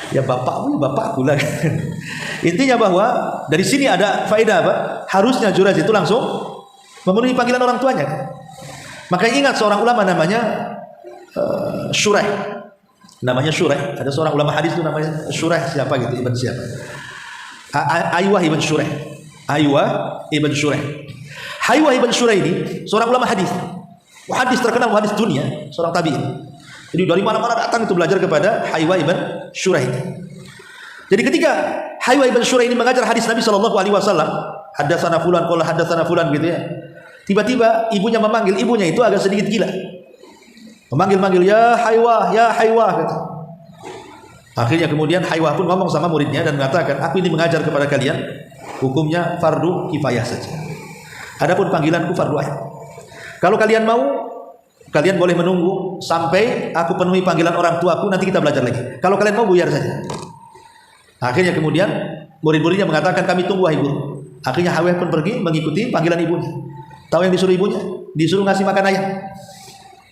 Ya bapakku lah. Intinya bahwa dari sini ada faedah apa? Harusnya Juraiz itu langsung memenuhi panggilan orang tuanya. Maka ingat seorang ulama namanya Shuraih. Namanya Shuraih. Ada seorang ulama hadis itu namanya Shuraih, siapa gitu, ibn siapa? Aywah ibn Shuraih. Aywah ibn Shuraih. Aywah ibn Shuraih ini seorang ulama hadis. Hadis terkenal, hadis dunia, seorang tabi'in. Jadi dari mana-mana datang itu belajar kepada Aywah ibn Shuraih. Jadi ketika Haywa ibn Shura ini mengajar hadis Nabi sallallahu alaihi wasallam, haddatsana fulan qala haddatsana fulan gitu ya. Tiba-tiba ibunya memanggil, ibunya itu agak sedikit gila. Memanggil-manggil, ya Haywa gitu. Akhirnya kemudian Haywa pun ngomong sama muridnya dan mengatakan, aku ini mengajar kepada kalian, hukumnya fardu kifayah saja. Adapun panggilanku fardu ain. Kalau kalian mau, kalian boleh menunggu sampai aku penuhi panggilan orang tuaku, nanti kita belajar lagi. Kalau kalian mau, buyar saja. Akhirnya kemudian murid-muridnya mengatakan, kami tunggu wahai guru. Akhirnya Haywa pun pergi mengikuti panggilan ibunya. Tahu yang disuruh ibunya? Disuruh ngasih makan ayam.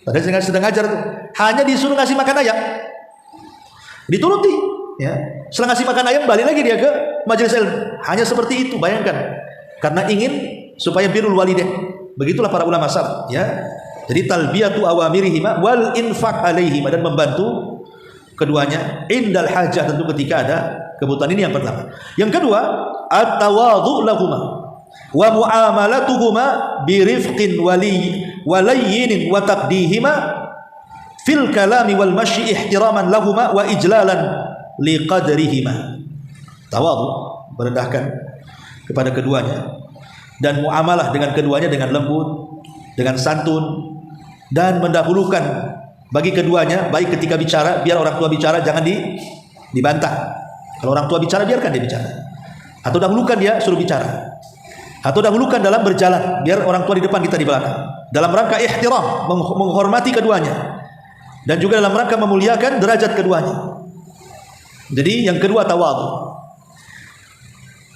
Padahal sedang ngajar tuh. Hanya disuruh ngasih makan ayam. Dituruti. Ya. Setelah ngasih makan ayam, balik lagi dia ke majelis ilmu. Hanya seperti itu, bayangkan. Karena ingin supaya birrul walidain. Begitulah para ulama salaf. Ya. Jadi talbiyatu awamirihima wal infaq alaihima, dan membantu keduanya indal hajah, tentu ketika ada kebutuhan. Ini yang pertama. Yang kedua, at-tawadhu lahuma wa muamalatuhuma birifqin walayyin wa taqdihima fil kalami wal masyi ihtiraman lahuma wa ijlalan liqadrihima. Tawadhu, merendahkan kepada keduanya, dan muamalah dengan keduanya dengan lembut, dengan santun, dan mendahulukan bagi keduanya, baik ketika bicara, biar orang tua bicara, jangan dibantah. Kalau orang tua bicara, biarkan dia bicara. Atau dahulukan dia, suruh bicara. Atau dahulukan dalam berjalan, biar orang tua di depan, kita di belakang. Dalam rangka ihtiram, menghormati keduanya. Dan juga dalam rangka memuliakan derajat keduanya. Jadi yang kedua, tawadhu.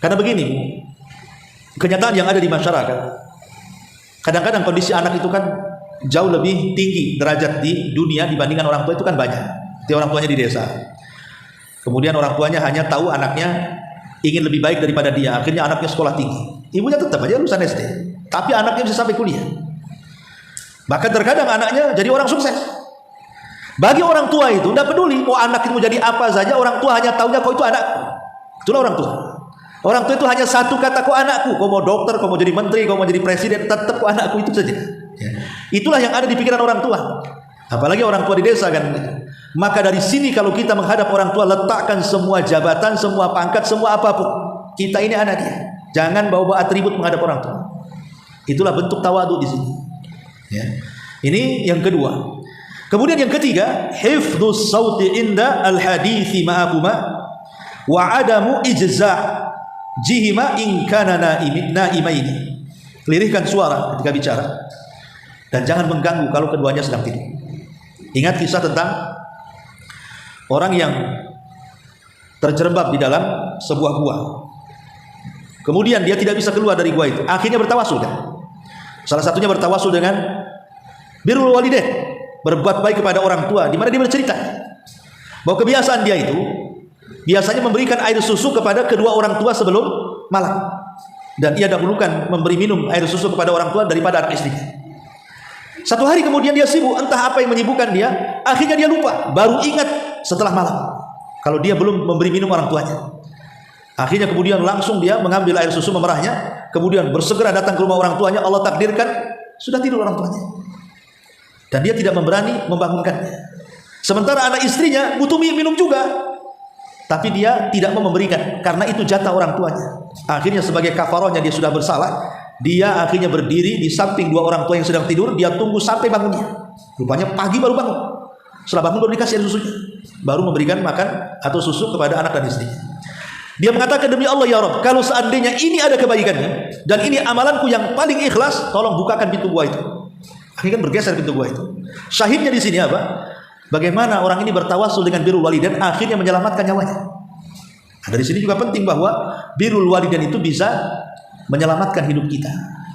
Karena begini, kenyataan yang ada di masyarakat, kadang-kadang kondisi anak itu kan jauh lebih tinggi derajat di dunia dibandingkan orang tua itu kan banyak. Itu orang tuanya di desa. Kemudian orang tuanya hanya tahu anaknya ingin lebih baik daripada dia. Akhirnya anaknya sekolah tinggi. Ibunya tetap aja lulusan SD, tapi anaknya bisa sampai kuliah. Bahkan terkadang anaknya jadi orang sukses. Bagi orang tua itu tidak peduli mau anak itu mau jadi apa saja, orang tua hanya tahunya kau itu anakku. Itulah orang tua. Orang tua itu hanya satu kata, kau anakku. Kau mau dokter, kau mau jadi menteri, kau mau jadi presiden, tetap kau anakku, itu saja. Ya. Itulah yang ada di pikiran orang tua. Apalagi orang tua di desa kan. Maka dari sini kalau kita menghadap orang tua, letakkan semua jabatan, semua pangkat, semua apapun. Kita ini anak dia. Jangan bawa-bawa atribut menghadap orang tua. Itulah bentuk tawadhu di sini. Ya. Ini yang kedua. Kemudian yang ketiga, hifdzus sauti inda al-hadithi ma'akuma wa adamu ijza' jihima in kana naimaini. Lirihkan suara ketika bicara dan jangan mengganggu kalau keduanya sedang tidur. Ingat kisah tentang orang yang terjerembab di dalam sebuah gua. Kemudian dia tidak bisa keluar dari gua itu. Akhirnya bertawasul kan. Salah satunya bertawasul dengan birrul walidain, berbuat baik kepada orang tua, di mana dia bercerita bahwa kebiasaan dia itu biasanya memberikan air susu kepada kedua orang tua sebelum malam, dan ia dahulukan memberi minum air susu kepada orang tua daripada anak istrinya. Satu hari kemudian dia sibuk, entah apa yang menyibukkan dia, akhirnya dia lupa, baru ingat setelah malam kalau dia belum memberi minum orang tuanya. Akhirnya kemudian langsung dia mengambil air susu, memerahnya, kemudian bersegera datang ke rumah orang tuanya. Allah takdirkan sudah tidur orang tuanya, dan dia tidak memberani membangunkannya. Sementara anak istrinya butuh minum juga, tapi dia tidak mau memberikan karena itu jatah orang tuanya. Akhirnya sebagai kafarohnya dia sudah bersalah, dia akhirnya berdiri di samping dua orang tua yang sedang tidur. Dia tunggu sampai bangunnya. Rupanya pagi baru bangun. Setelah bangun baru dikasih air susunya, baru memberikan makan atau susu kepada anak dan istrinya. Dia mengatakan, demi Allah ya Rabb, kalau seandainya ini ada kebaikannya dan ini amalanku yang paling ikhlas, tolong bukakan pintu gua itu. Akhirnya bergeser pintu gua itu. Syahidnya di sini apa? Bagaimana orang ini bertawasul dengan birrul walidain, akhirnya menyelamatkan nyawanya. Nah, dari sini juga penting bahwa birrul walidain itu bisa menyelamatkan hidup kita.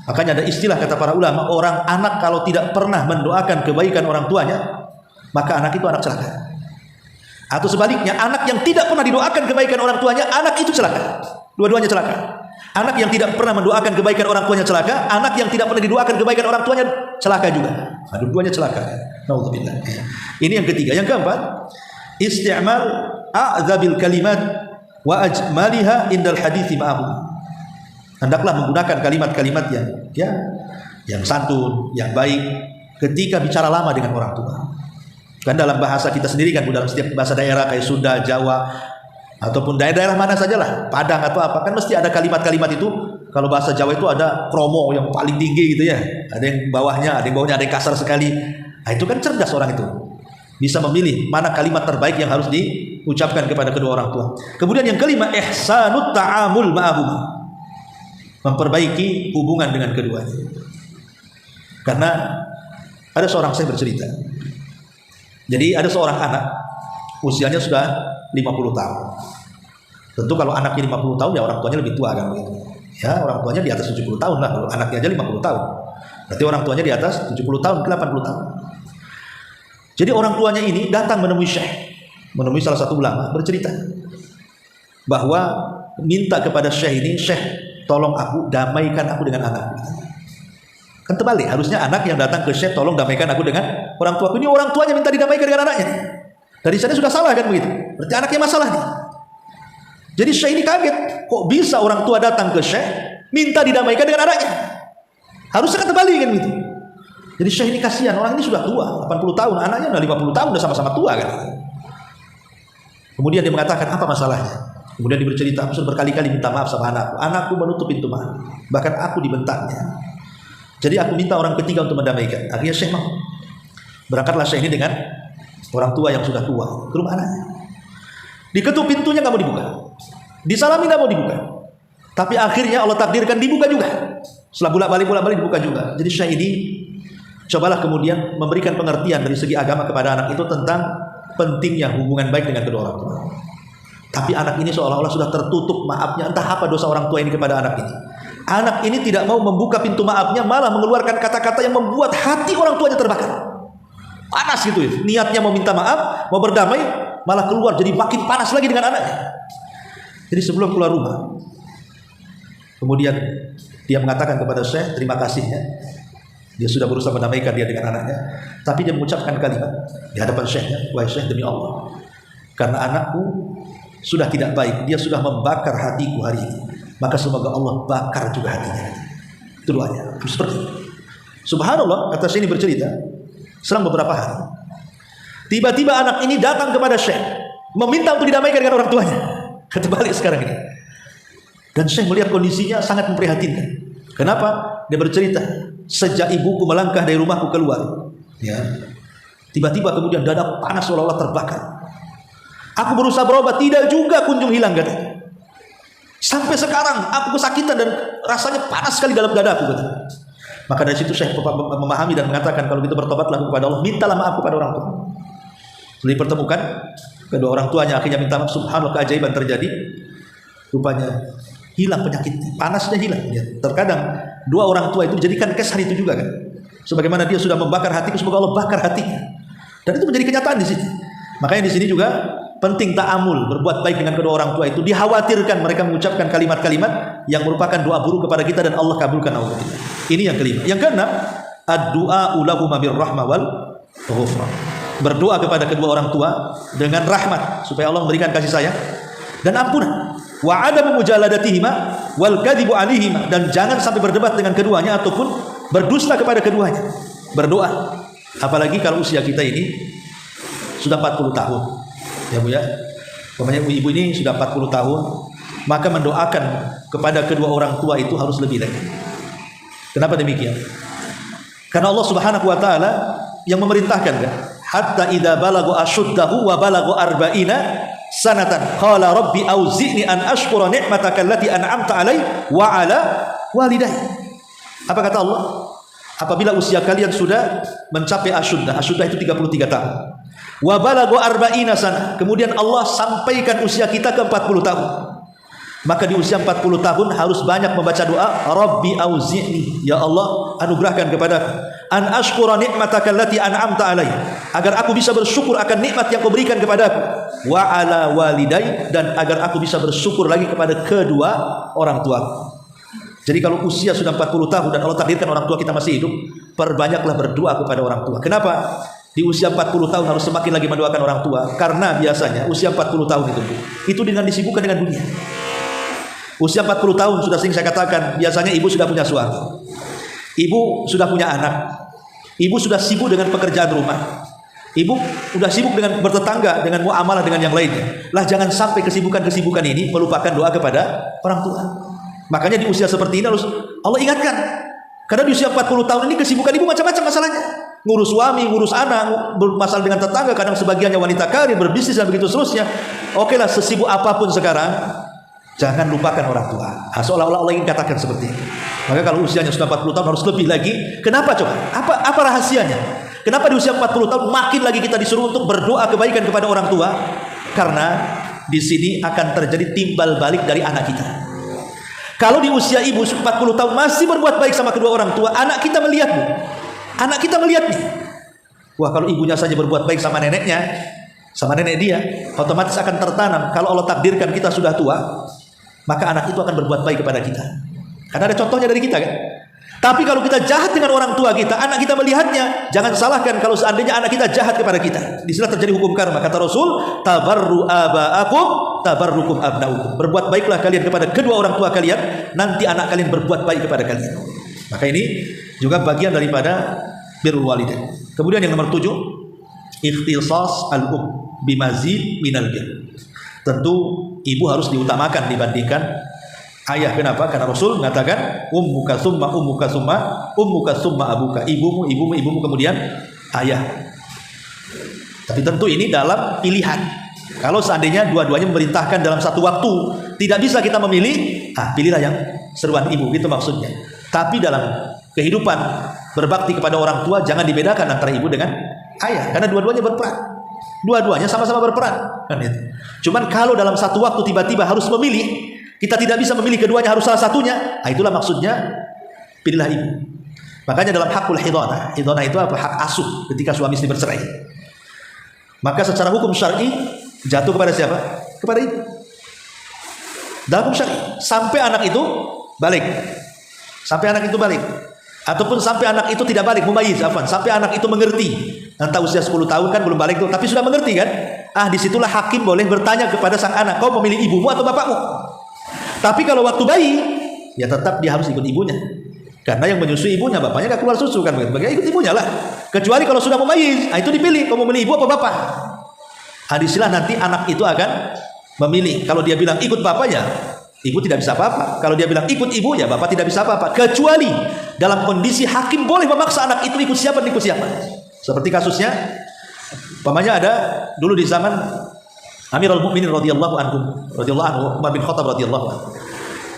Makanya ada istilah kata para ulama, orang anak kalau tidak pernah mendoakan kebaikan orang tuanya, maka anak itu anak celaka. Atau sebaliknya, anak yang tidak pernah didoakan kebaikan orang tuanya, anak itu celaka. Dua-duanya celaka. Anak yang tidak pernah mendoakan kebaikan orang tuanya celaka, anak yang tidak pernah didoakan kebaikan orang tuanya celaka juga. Nah, dua-duanya celaka. Nauzubillah. Ini yang ketiga. Yang keempat, isti'mal a'dzabil kalimat wa ajmaliha indal hadithi ma'ahu. Hendaklah menggunakan kalimat-kalimat yang santun, yang baik ketika bicara lama dengan orang tua. Kan dalam bahasa kita sendiri kan, dalam setiap bahasa daerah kayak Sunda, Jawa, ataupun daerah-daerah mana sajalah, Padang atau apa, kan mesti ada kalimat-kalimat itu. Kalau bahasa Jawa itu ada kromo yang paling tinggi gitu ya, ada yang bawahnya, ada yang kasar sekali. Nah itu kan cerdas orang itu, bisa memilih mana kalimat terbaik yang harus diucapkan kepada kedua orang tua. Kemudian yang kelima, ihsanut ta'amul ma'ahum, memperbaiki hubungan dengan keduanya. Karena ada seorang saya bercerita, jadi ada seorang anak usianya sudah 50 tahun. Tentu kalau anaknya 50 tahun ya orang tuanya lebih tua kan begitu. Ya, orang tuanya di atas 70 tahun lah, kalau anaknya aja 50 tahun. Berarti orang tuanya di atas 70 tahun ke 80 tahun. Jadi orang tuanya ini datang menemui Syekh, menemui salah satu ulama, bercerita bahwa minta kepada Syekh ini, Syekh tolong aku, damaikan aku dengan anak. Kan terbalik, harusnya anak yang datang ke Syekh, tolong damaikan aku dengan orang tuaku. Ini orang tuanya minta didamaikan dengan anaknya. Dari sana sudah salah kan begitu. Berarti anaknya masalah nih. Jadi Syekh ini kaget, kok bisa orang tua datang ke Syekh minta didamaikan dengan anaknya? Harusnya kan terbalik kan gitu. Jadi Syekh ini kasihan, orang ini sudah tua, 80 tahun, anaknya udah 50 tahun, udah sama-sama tua kan. Kemudian dia mengatakan, apa masalahnya? Kemudian dia bercerita, aku sudah berkali-kali minta maaf sama anakku. Anakku menutup pintu maaf, bahkan aku dibentaknya. Jadi aku minta orang ketiga untuk mendamaikan. Akhirnya Syekh mau. Berangkatlah Syekh ini dengan orang tua yang sudah tua ke rumah anaknya. Diketuk pintunya nggak mau dibuka, disalami nggak mau dibuka, tapi akhirnya Allah takdirkan dibuka juga. Setelah bolak-balik dibuka juga. Jadi Syekh ini cobalah kemudian memberikan pengertian dari segi agama kepada anak itu tentang pentingnya hubungan baik dengan kedua orang tua. Tapi anak ini seolah-olah sudah tertutup maafnya, entah apa dosa orang tua ini kepada anak ini. Anak ini tidak mau membuka pintu maafnya, malah mengeluarkan kata-kata yang membuat hati orang tuanya terbakar. Panas gitu ya, niatnya mau minta maaf, mau berdamai, malah keluar jadi makin panas lagi dengan anaknya. Jadi sebelum keluar rumah, kemudian dia mengatakan kepada Syekh terima kasihnya, dia sudah berusaha mendamaikan dia dengan anaknya, tapi dia mengucapkan kalimat di hadapan Syekhnya, wahai Syekh, demi Allah, karena anakku sudah tidak baik, dia sudah membakar hatiku hari ini, maka semoga Allah bakar juga hatinya. Itu doanya. Seperti itu. Subhanallah, kata Syekh ini bercerita, selang beberapa hari, tiba-tiba anak ini datang kepada Syekh, meminta untuk didamaikan dengan orang tuanya. Terbalik sekarang ini. Dan Syekh melihat kondisinya sangat memprihatinkan. Kenapa? Dia bercerita, sejak ibuku melangkah dari rumahku keluar, ya, tiba-tiba kemudian dada panas seolah-olah terbakar. Aku berusaha berobat, tidak juga kunjung hilang katanya. Sampai sekarang aku kesakitan dan rasanya panas sekali dalam dadaku katanya. Maka dari situ Syekh memahami dan mengatakan, kalau gitu bertobatlah kepada Allah, mintalah maaf kepada orang tua. Setelah dipertemukan kedua orang tuanya, akhirnya minta maaf. Subhanallah, keajaiban terjadi. Rupanya hilang penyakitnya, panasnya hilang. Ya, terkadang dua orang tua itu dijadikan kes hari itu juga kan. Sebagaimana dia sudah membakar hatiku, semoga Allah bakar hatinya. Dan itu menjadi kenyataan di sini. Makanya di sini juga penting ta'amul, berbuat baik dengan kedua orang tua itu. Dikhawatirkan mereka mengucapkan kalimat-kalimat yang merupakan doa buruk kepada kita dan Allah kabulkan Allah kita. Ini yang kelima. Yang keenam, ad-du'a lahuma birrahmah wal ghufran. Berdoa kepada kedua orang tua dengan rahmat supaya Allah memberikan kasih sayang dan ampunan. Wa adamu mujaladatihima wal kadhibu alaihima, dan jangan sampai berdebat dengan keduanya ataupun berdusta kepada keduanya. Berdoa, apalagi kalau usia kita ini sudah 40 tahun. Ya Bu ya. Pokoknya ibu ini sudah 40 tahun, maka mendoakan kepada kedua orang tua itu harus lebih lagi. Kenapa demikian? Karena Allah Subhanahu wa taala yang memerintahkan kan, hatta idza balagu ashuddahu wa balagu arba'ina sanatan qala rabbi auzi'ni an ashkura ni'mataka allati an'amta 'alai wa 'ala walidayya. Apa kata Allah? Apabila usia kalian sudah mencapai asyuddah, asyuddah itu 33 tahun. Wa balagu arba'ina sana, kemudian Allah sampaikan usia kita ke 40 tahun. Maka di usia 40 tahun harus banyak membaca doa, Rabbi auzi'ni, ya Allah anugerahkan kepadaku, an ashkura ni'mataka allati an'amta 'alai, agar aku bisa bersyukur akan nikmat yang kau berikan kepadaku, wa 'ala walidai, dan agar aku bisa bersyukur lagi kepada kedua orang tuaku. Jadi kalau usia sudah 40 tahun dan Allah takdirkan orang tua kita masih hidup, perbanyaklah berdoa kepada orang tua. Kenapa? Di usia 40 tahun harus semakin lagi mendoakan orang tua, karena biasanya usia 40 tahun itu dengan disibukkan dengan dunia. Usia 40 tahun sudah sering saya katakan, biasanya ibu sudah punya suami, ibu sudah punya anak, ibu sudah sibuk dengan pekerjaan rumah, Ibu udah sibuk dengan bertetangga, dengan muamalah dengan yang lainnya. Lah jangan sampai kesibukan-kesibukan ini melupakan doa kepada orang tua. Makanya di usia seperti ini harus Allah ingatkan. Karena di usia 40 tahun ini kesibukan ibu macam-macam masalahnya. Ngurus suami, ngurus anak, bermasalah dengan tetangga, kadang sebagiannya wanita karir, berbisnis dan begitu seterusnya. Oke lah, sesibuk apapun sekarang, jangan lupakan orang tua. Seolah-olah Allah ingin katakan seperti itu. Maka kalau usianya sudah 40 tahun harus lebih lagi. Kenapa coba? Apa rahasianya? Kenapa di usia 40 tahun makin lagi kita disuruh untuk berdoa kebaikan kepada orang tua? Karena di sini akan terjadi timbal balik dari anak kita. Kalau di usia ibu 40 tahun masih berbuat baik sama kedua orang tua, anak kita melihat, Bu. Anak kita melihat nih. Wah, kalau ibunya saja berbuat baik sama neneknya, sama nenek dia, otomatis akan tertanam. Kalau Allah takdirkan kita sudah tua, maka anak itu akan berbuat baik kepada kita. Karena ada contohnya dari kita kan. Tapi kalau kita jahat dengan orang tua kita, anak kita melihatnya, jangan salahkan kalau seandainya anak kita jahat kepada kita. Di sana terjadi hukum karma. Kata Rasul, tabarru aba'akum tabarrukum abnaukum. Berbuat baiklah kalian kepada kedua orang tua kalian, nanti anak kalian berbuat baik kepada kalian. Maka ini juga bagian daripada birrul walidain. Kemudian yang nomor 7, ikhtisas al-um bimazid minal bir. Tentu ibu harus diutamakan dibandingkan ayah. Kenapa? Karena Rasul mengatakan ummuka summa ummuka summa ummuka summa abuka. Ibumu kemudian ayah. Tapi tentu ini dalam pilihan. Kalau seandainya dua-duanya memerintahkan dalam satu waktu, tidak bisa kita memilih, pilihlah yang seruan ibu, gitu maksudnya. Tapi dalam kehidupan berbakti kepada orang tua jangan dibedakan antara ibu dengan ayah, karena dua-duanya berperan. Dua-duanya sama-sama berperan, kan itu. Cuman kalau dalam satu waktu tiba-tiba harus memilih, kita tidak bisa memilih keduanya, harus salah satunya. Itulah maksudnya pilihlah ibu. Makanya dalam hakul hidhanah itu apa? Hak asuh ketika suami istri bercerai. Maka secara hukum syar'i jatuh kepada siapa? Kepada ibu. Dalam hukum syar'i sampai anak itu balik. Sampai anak itu balik. Ataupun sampai anak itu tidak balik, mumayyiz, sampai anak itu mengerti. Entah usia 10 tahun kan belum balik tuh, tapi sudah mengerti kan? Disitulah hakim boleh bertanya kepada sang anak, kau memilih ibumu atau bapakmu? Tapi kalau waktu bayi, ya tetap dia harus ikut ibunya. Karena yang menyusui ibunya, bapaknya gak keluar susu kan? Bagaimana ikut ibunya lah. Kecuali kalau sudah mumayyiz, itu dipilih, kau memilih ibu apa bapak? Disinilah nanti anak itu akan memilih. Kalau dia bilang ikut bapaknya, ibu tidak bisa apa-apa. Kalau dia bilang ikut ibu, ya bapak tidak bisa apa-apa. Kecuali dalam kondisi hakim boleh memaksa anak itu ikut siapa. Seperti kasusnya, umpamanya ada dulu di zaman Amirul Mukminin radhiyallahu anhu, Umar bin Khattab radhiyallahu anhu.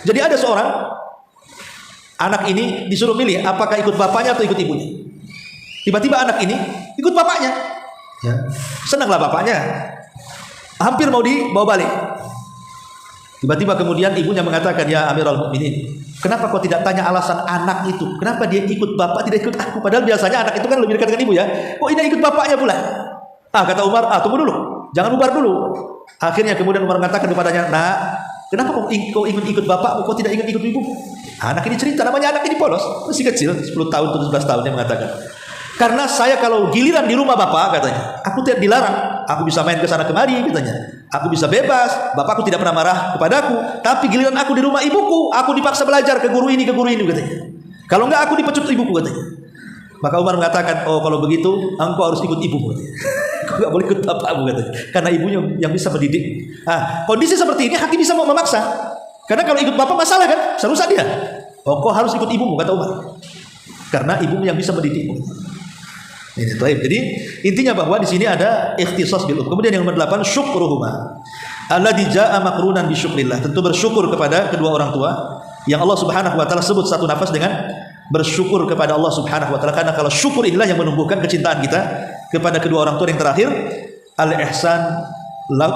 Jadi ada seorang anak ini disuruh milih apakah ikut bapaknya atau ikut ibunya. Tiba-tiba anak ini ikut bapaknya. Ya. Senanglah bapaknya. Hampir mau dibawa balik. Tiba-tiba kemudian ibunya mengatakan, ya Amirul Mukminin, kenapa kau tidak tanya alasan anak itu? Kenapa dia ikut bapak tidak ikut aku? Padahal biasanya anak itu kan lebih dekat dengan ibu ya. Kok ini ikut bapaknya pula? Kata Umar, tunggu dulu, jangan bubar dulu. Akhirnya kemudian Umar mengatakan kepadanya, nah, kenapa kau ikut bapakmu? Kau tidak ikut ibu? Anak ini cerita, namanya anak ini polos, masih kecil, 10 tahun, 17 tahun, dia mengatakan, karena saya kalau giliran di rumah bapak, katanya, aku tidak dilarang, aku bisa main ke sana kemari, katanya, aku bisa bebas, bapakku tidak pernah marah kepadaku, tapi giliran aku di rumah ibuku, aku dipaksa belajar ke guru ini, katanya. Kalau enggak aku dipecut ibuku, katanya. Maka Umar mengatakan, oh kalau begitu, engkau harus ikut ibumu, katanya. Kau enggak boleh ikut bapakmu, katanya, karena ibunya yang bisa mendidik. Kondisi seperti ini hakim bisa memaksa, karena kalau ikut bapak masalah kan, seharusnya dia. Oh, kau harus ikut ibumu, kata Umar, karena ibumu yang bisa mendidikmu. Ini taib. Jadi intinya bahwa di sini ada ikhtisas bil um. Kemudian yang nomor 8, syukruhuma alladzi jaa'a maqrunan bi syukrillah. Tentu bersyukur kepada kedua orang tua yang Allah Subhanahu wa taala sebut satu nafas dengan bersyukur kepada Allah Subhanahu wa taala, karena kalau syukur inilah yang menumbuhkan kecintaan kita kepada kedua orang tua. Yang terakhir, al-ihsan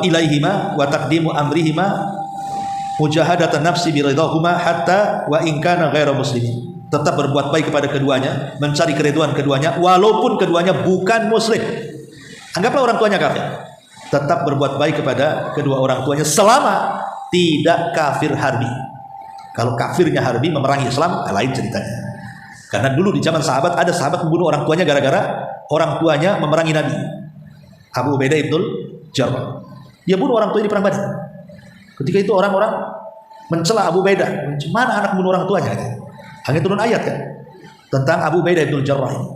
ilaihima wa taqdimu amrihima mujahadatan nafsi bi ridahuma hatta wa in kana ghairu muslimin. Tetap berbuat baik kepada keduanya, mencari keridhaan keduanya walaupun keduanya bukan muslim. Anggaplah orang tuanya kafir, tetap berbuat baik kepada kedua orang tuanya selama tidak kafir harbi. Kalau kafirnya harbi memerangi Islam, lain ceritanya. Karena dulu di zaman sahabat ada sahabat membunuh orang tuanya gara-gara orang tuanya memerangi Nabi. Abu Ubaidah ibnul Jarrah, dia bunuh orang tuanya di perang Badar. Ketika itu orang-orang mencela Abu Ubaidah, mana anak membunuh orang tuanya? Hanya turun ayat kan tentang Abu Ubaidah ibnul Jarrah ini,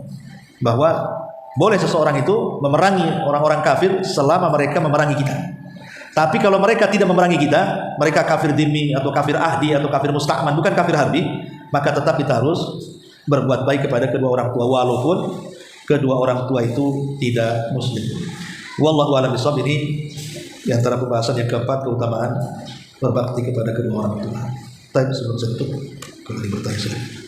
bahwa Boleh seseorang itu memerangi orang-orang kafir selama mereka memerangi kita. Tapi kalau mereka tidak memerangi kita, mereka kafir dhimmi atau kafir ahdi atau kafir musta'man, bukan kafir harbi, maka tetap kita harus berbuat baik kepada kedua orang tua walaupun kedua orang tua itu tidak muslim. Wallahu a'lam bishawab. Ini di antara pembahasan yang keempat, keutamaan berbakti kepada kedua orang tua. Tapi sebelum saya tutup, kalau ada bertanya silahkan.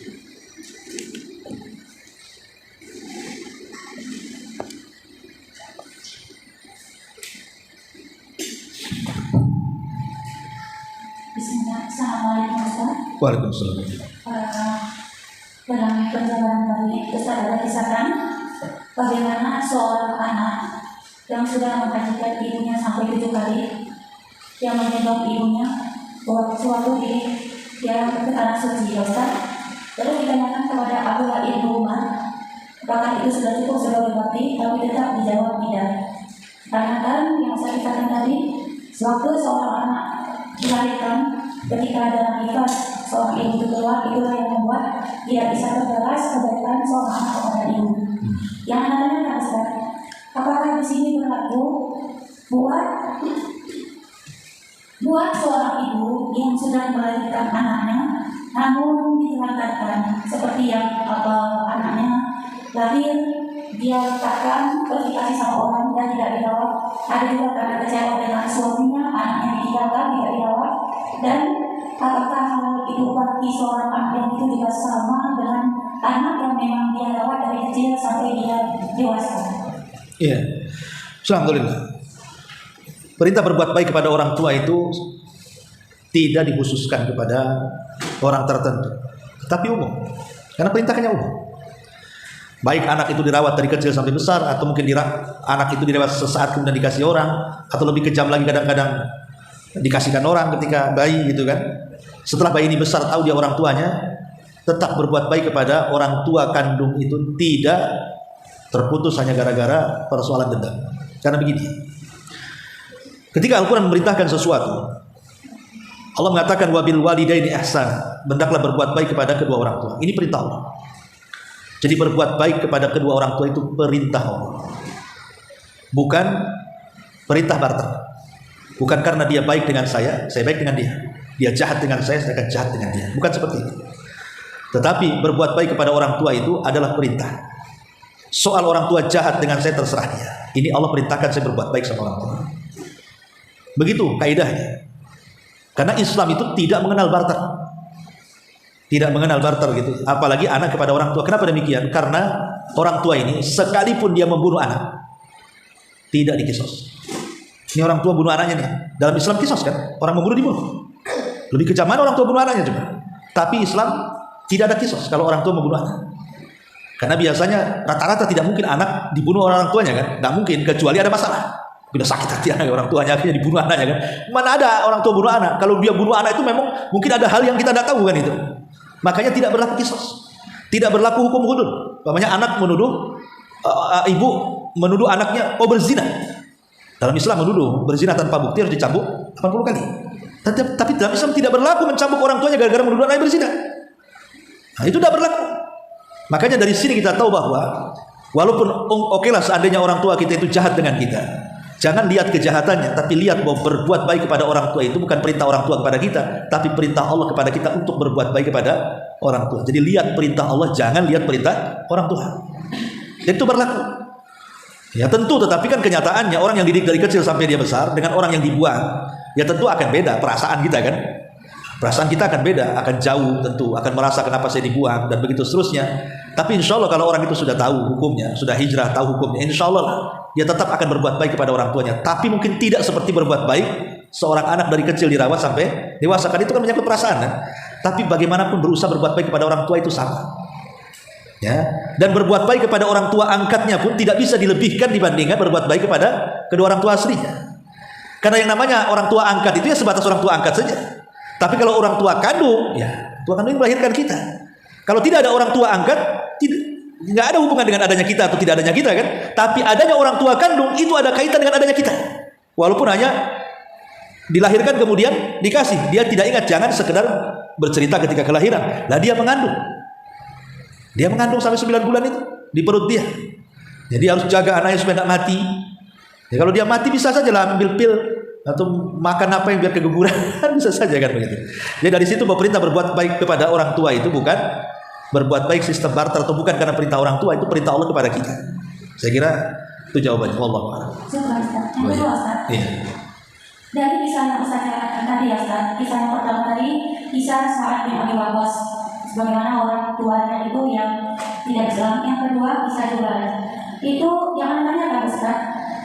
Assalamualaikum Ustaz. Waalaikumsalam. Dalam penjelasan tadi Ustaz ada kisahkan bagaimana seorang anak yang sudah menghajikan ibunya sampai 7 kali, yang menyebab ibunya bahwa suatu dia ke tanah suci, Ustaz. Lalu ditanyakan kepada Abdullah ibnu Umar, apakah itu sudah cukup sebagai bakti? Tapi tetap dijawab tidak. Karena kan yang saya katakan tadi, sewaktu seorang anak dilahirkan, ketika dalam nifas seorang ibu itu keluar, itulah yang membuat dia bisa terbalas kebaikan seorang anak kepada ibu. Yang namanya Ustaz, apakah di sini berlaku buat seorang ibu yang sudah melahirkan anaknya, namun ditelantarkan seperti yang anaknya lahir dia letakkan dikasih sama orang dan tidak dirawat. Ada juga karena kecewa dengan suaminya, anaknya ditinggalkan tidak dirawat. Dan apakah hal itu bagi seorang anak yang itu juga sama dengan anak yang memang dia rawat dari kecil sampai dia dewasa? Iya. Alhamdulillah. Perintah berbuat baik kepada orang tua itu tidak dikhususkan kepada orang tertentu, tetapi umum. Karena perintahnya umum. Baik anak itu dirawat dari kecil sampai besar, atau mungkin anak itu dirawat sesaat kemudian dikasih orang, atau lebih kejam lagi kadang-kadang dikasihkan orang ketika bayi gitu kan. Setelah bayi ini besar tahu dia orang tuanya, tetap berbuat baik kepada orang tua kandung itu tidak terputus hanya gara-gara persoalan dendam. Karena begini, ketika Al-Quran memerintahkan sesuatu, Allah mengatakan wabil walidaini ihsan, hendaklah berbuat baik kepada kedua orang tua. Ini perintah Allah. Jadi berbuat baik kepada kedua orang tua itu perintah Allah, bukan perintah barter. Bukan karena dia baik dengan saya baik dengan dia. Dia jahat dengan saya akan jahat dengan dia. Bukan seperti itu. Tetapi berbuat baik kepada orang tua itu adalah perintah. Soal orang tua jahat dengan saya terserah dia. Ini Allah perintahkan saya berbuat baik sama orang tua. Begitu kaidahnya. Karena Islam itu tidak mengenal barter. Tidak mengenal barter gitu. Apalagi anak kepada orang tua. Kenapa demikian? Karena orang tua ini sekalipun dia membunuh anak, tidak dikisos. Ini orang tua bunuh anaknya nih. Dalam Islam kisos kan? Orang membunuh dibunuh. Lebih kejam mana orang tua bunuh anaknya juga. Tapi Islam tidak ada kisos kalau orang tua membunuh anak. Karena biasanya rata-rata tidak mungkin anak dibunuh orang tuanya kan? Tidak mungkin, kecuali ada masalah. Udah sakit hati anak orang tuanya, akhirnya dibunuh anaknya kan? Mana ada orang tua bunuh anak? Kalau dia bunuh anak itu memang mungkin ada hal yang kita tidak tahu kan itu. Makanya tidak berlaku kisos, tidak berlaku hukum hudud. Namanya anak menuduh ibu menuduh anaknya berzina. Dalam Islam menuduh berzina tanpa bukti harus dicambuk 80 kali. Tapi dalam Islam tidak berlaku mencambuk orang tuanya gara-gara menuduh anaknya berzina. Nah, itu tidak berlaku. Makanya dari sini kita tahu bahwa walaupun okelah seandainya orang tua kita itu jahat dengan kita, jangan lihat kejahatannya, tapi lihat bahwa berbuat baik kepada orang tua itu bukan perintah orang tua kepada kita, tapi perintah Allah kepada kita untuk berbuat baik kepada orang tua. Jadi lihat perintah Allah, jangan lihat perintah orang tua. Dan itu berlaku. Ya tentu, tetapi kan kenyataannya orang yang didik dari kecil sampai dia besar dengan orang yang dibuang, ya tentu akan beda perasaan kita kan. Perasaan kita akan beda, akan jauh tentu, akan merasa kenapa saya dibuang dan begitu seterusnya. Tapi insya Allah kalau orang itu sudah tahu hukumnya, sudah hijrah tahu hukumnya, insya Allah dia tetap akan berbuat baik kepada orang tuanya. Tapi mungkin tidak seperti berbuat baik seorang anak dari kecil dirawat sampai dewasa, kan itu kan menyangkut perasaan kan? Tapi bagaimanapun berusaha berbuat baik kepada orang tua itu sama. Ya, dan berbuat baik kepada orang tua angkatnya pun tidak bisa dilebihkan dibandingkan berbuat baik kepada kedua orang tua aslinya. Karena yang namanya orang tua angkat itu ya sebatas orang tua angkat saja. Tapi kalau orang tua kandung, ya tua kandung melahirkan kita. Kalau tidak ada orang tua angkat, nggak ada hubungan dengan adanya kita atau tidak adanya kita kan. Tapi adanya orang tua kandung itu ada kaitan dengan adanya kita. Walaupun hanya dilahirkan kemudian dikasih, dia tidak ingat, jangan sekedar bercerita ketika kelahiran. Lah dia mengandung. Dia mengandung sampai 9 bulan itu di perut dia. Jadi harus jaga anaknya supaya tidak mati. Ya, kalau dia mati bisa saja lah ambil pil atau makan apa yang biar keguguran bisa saja kan begitu. Jadi dari situ pemerintah berbuat baik kepada orang tua itu bukan berbuat baik sistem barter atau bukan karena perintah orang tua, itu perintah Allah kepada kita. Saya kira itu jawabannya. Wallahu a'lam. Yang kedua, Ustaz. Iya. Dari kisah yang Ustaz katakan tadi ya Ustaz, kisah yang pertama tadi, kisah Sa'ad bin Abi Waqqas, sebagaimana orang tuanya itu yang tidak Islam. Yang kedua, kisah juga itu yang namanya apa Ustaz?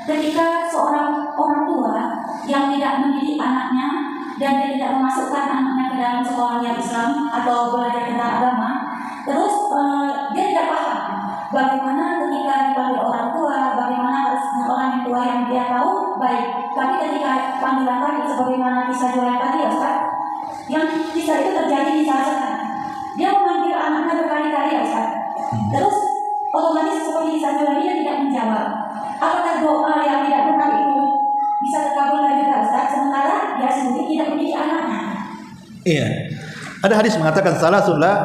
Ketika seorang orang tua yang tidak mendidik anaknya dan dia tidak memasukkan anaknya ke dalam sekolah yang Islam atau belajar tentang agama, terus dia tidak paham bagaimana ketika dipanggil orang tua, bagaimana harus orang tua yang dia tahu baik. Tapi ketika panggilan tadi, sebagaimana kisah Jualan tadi ya Ustaz, yang kisah itu terjadi di saat dia memanggil anaknya berkali-kali ya Ustaz. Terus otomatis seperti kisah Jualan dia tidak menjawab. Apakah doa yang tidak benar itu bisa terkabulkan juga Ustaz? Sementara dia sendiri tidak mendidik anaknya. Iya. Ada hadis mengatakan salasun la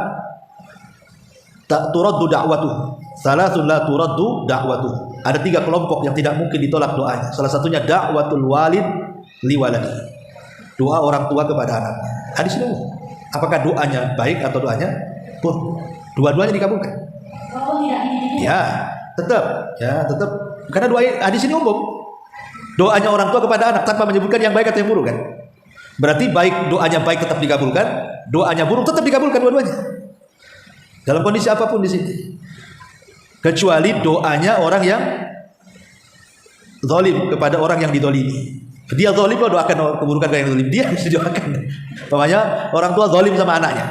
turaddu da'watuh. Salasun la turaddu da'watuh. Ada 3 kelompok yang tidak mungkin ditolak doanya. Salah satunya da'watul walid li waladi. Doa orang tua kepada anaknya. Hadis ini apakah doanya baik atau doanya buruk? Dua-duanya dikabulkan. Walaupun tidak dididik. Ya, tetap. Karena doa hadis ini umum. Doanya orang tua kepada anak tanpa menyebutkan yang baik atau yang buruk kan. Berarti baik doanya baik tetap dikabulkan, doanya buruk tetap dikabulkan dua-duanya. Dalam kondisi apapun di sini. Kecuali doanya orang yang zalim kepada orang yang didolimi. Dia zalim, doakan keburukan yang zalim. Dia harus didoakan. Makanya orang tua zalim sama anaknya.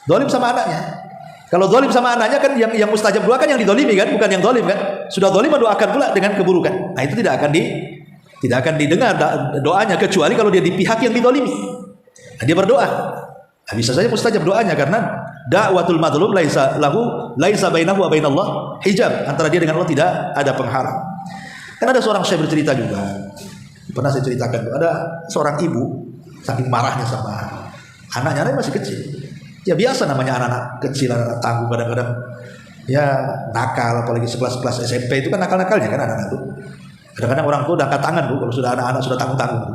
Zalim sama anaknya. Kalau zalim sama anaknya kan yang mustajab doa kan yang didolimi kan, bukan yang zalim kan. Sudah zalim mendoakan pula dengan keburukan. Nah itu tidak akan didengar doanya kecuali kalau dia di pihak yang didolimi. Nah, dia berdoa. Nah, bisa saja mustajab doanya karena da'watul madlum laisa bainahu wa bainallah hijab. Antara dia dengan Allah tidak ada penghalang. Kan ada seorang syekh bercerita juga. Pernah saya ceritakan, ada seorang ibu saking marahnya sama anaknya masih kecil. Ya biasa namanya anak-anak kecil, anak-anak tangguh kadang-kadang ya nakal, apalagi sekelas-kelas SMP itu kan nakal-nakalnya kan anak-anak itu. Kadang-kadang orang tua udah angkat tangan Bu kalau sudah anak-anak sudah tanggung-tanggung.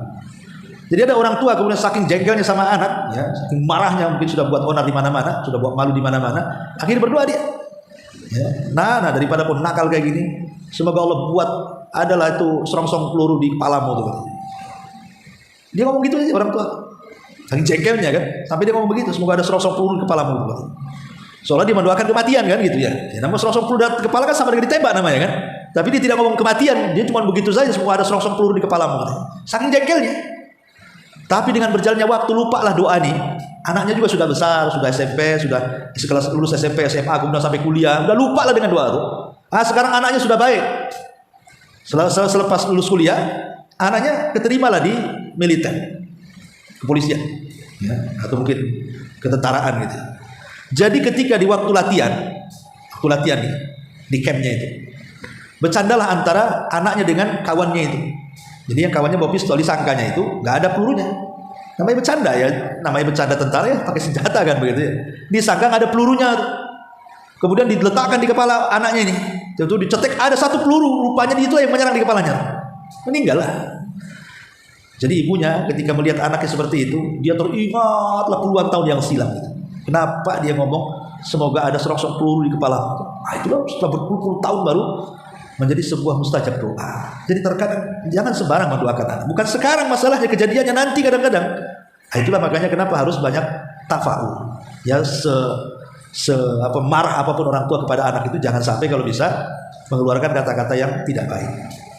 Jadi ada orang tua kemudian saking jengkelnya sama anak, ya, saking marahnya mungkin sudah buat onar di mana-mana, sudah buat malu di mana-mana, akhirnya berdoa dia. Ya, nah daripada pun nakal kayak gini, semoga Allah buat adalah itu serongsong peluru di kepalamu tuh. Dia ngomong gitu aja orang tua. Saking jengkelnya kan, sampai dia ngomong begitu, semoga ada serongsong peluru di kepalamu. Soalnya dia mendoakan kematian kan gitu ya. Namun serongsong peluru di kepala kan sama dengan ditembak namanya kan. Tapi dia tidak ngomong kematian, dia cuma begitu saja, semoga ada serongsong peluru di kepalamu. Saking jengkelnya. Tapi dengan berjalannya waktu lupalah doa nih. Anaknya juga sudah besar, sudah SMP, sudah sekelas lulus SMP, SMA, kemudian sampai kuliah, udah lupa lah dengan doa itu. Sekarang anaknya sudah baik. Selepas lulus kuliah, anaknya keterimalah di militer. Kepolisian ya, atau mungkin ketentaraan gitu. Jadi ketika di waktu latihan nih, di campnya itu bercandalah antara anaknya dengan kawannya itu. Jadi yang kawannya bawa pistol, disangkanya itu nggak ada pelurunya. Namanya bercanda ya, namanya bercanda tentara ya pakai senjata kan begitu ya. Disangka nggak ada pelurunya. Kemudian diletakkan di kepala anaknya ini. Itu dicetek ada 1 peluru, rupanya itu yang menyerang di kepalanya. Meninggal lah. Jadi ibunya ketika melihat anaknya seperti itu, dia teringatlah puluhan tahun yang silam. Kenapa dia ngomong semoga ada serongsong peluru di kepala? Itulah setelah berpuluh-puluh tahun baru menjadi sebuah mustajab doa. Jadi terkadang jangan sembarang mendoakan anak. Bukan sekarang masalahnya, kejadiannya nanti kadang-kadang. Itulah makanya kenapa harus banyak tafa'ul. Ya marah apapun orang tua kepada anak itu jangan sampai kalau bisa mengeluarkan kata-kata yang tidak baik.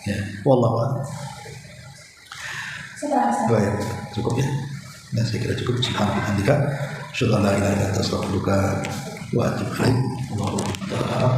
Ya, wallahu a'lam. Baik, cukup ya. Nah, saya kira cukup. Subhanallah, syukur la ilaha illa anta astaghfiruka wa atubu ilaik. Wallahu a'lam.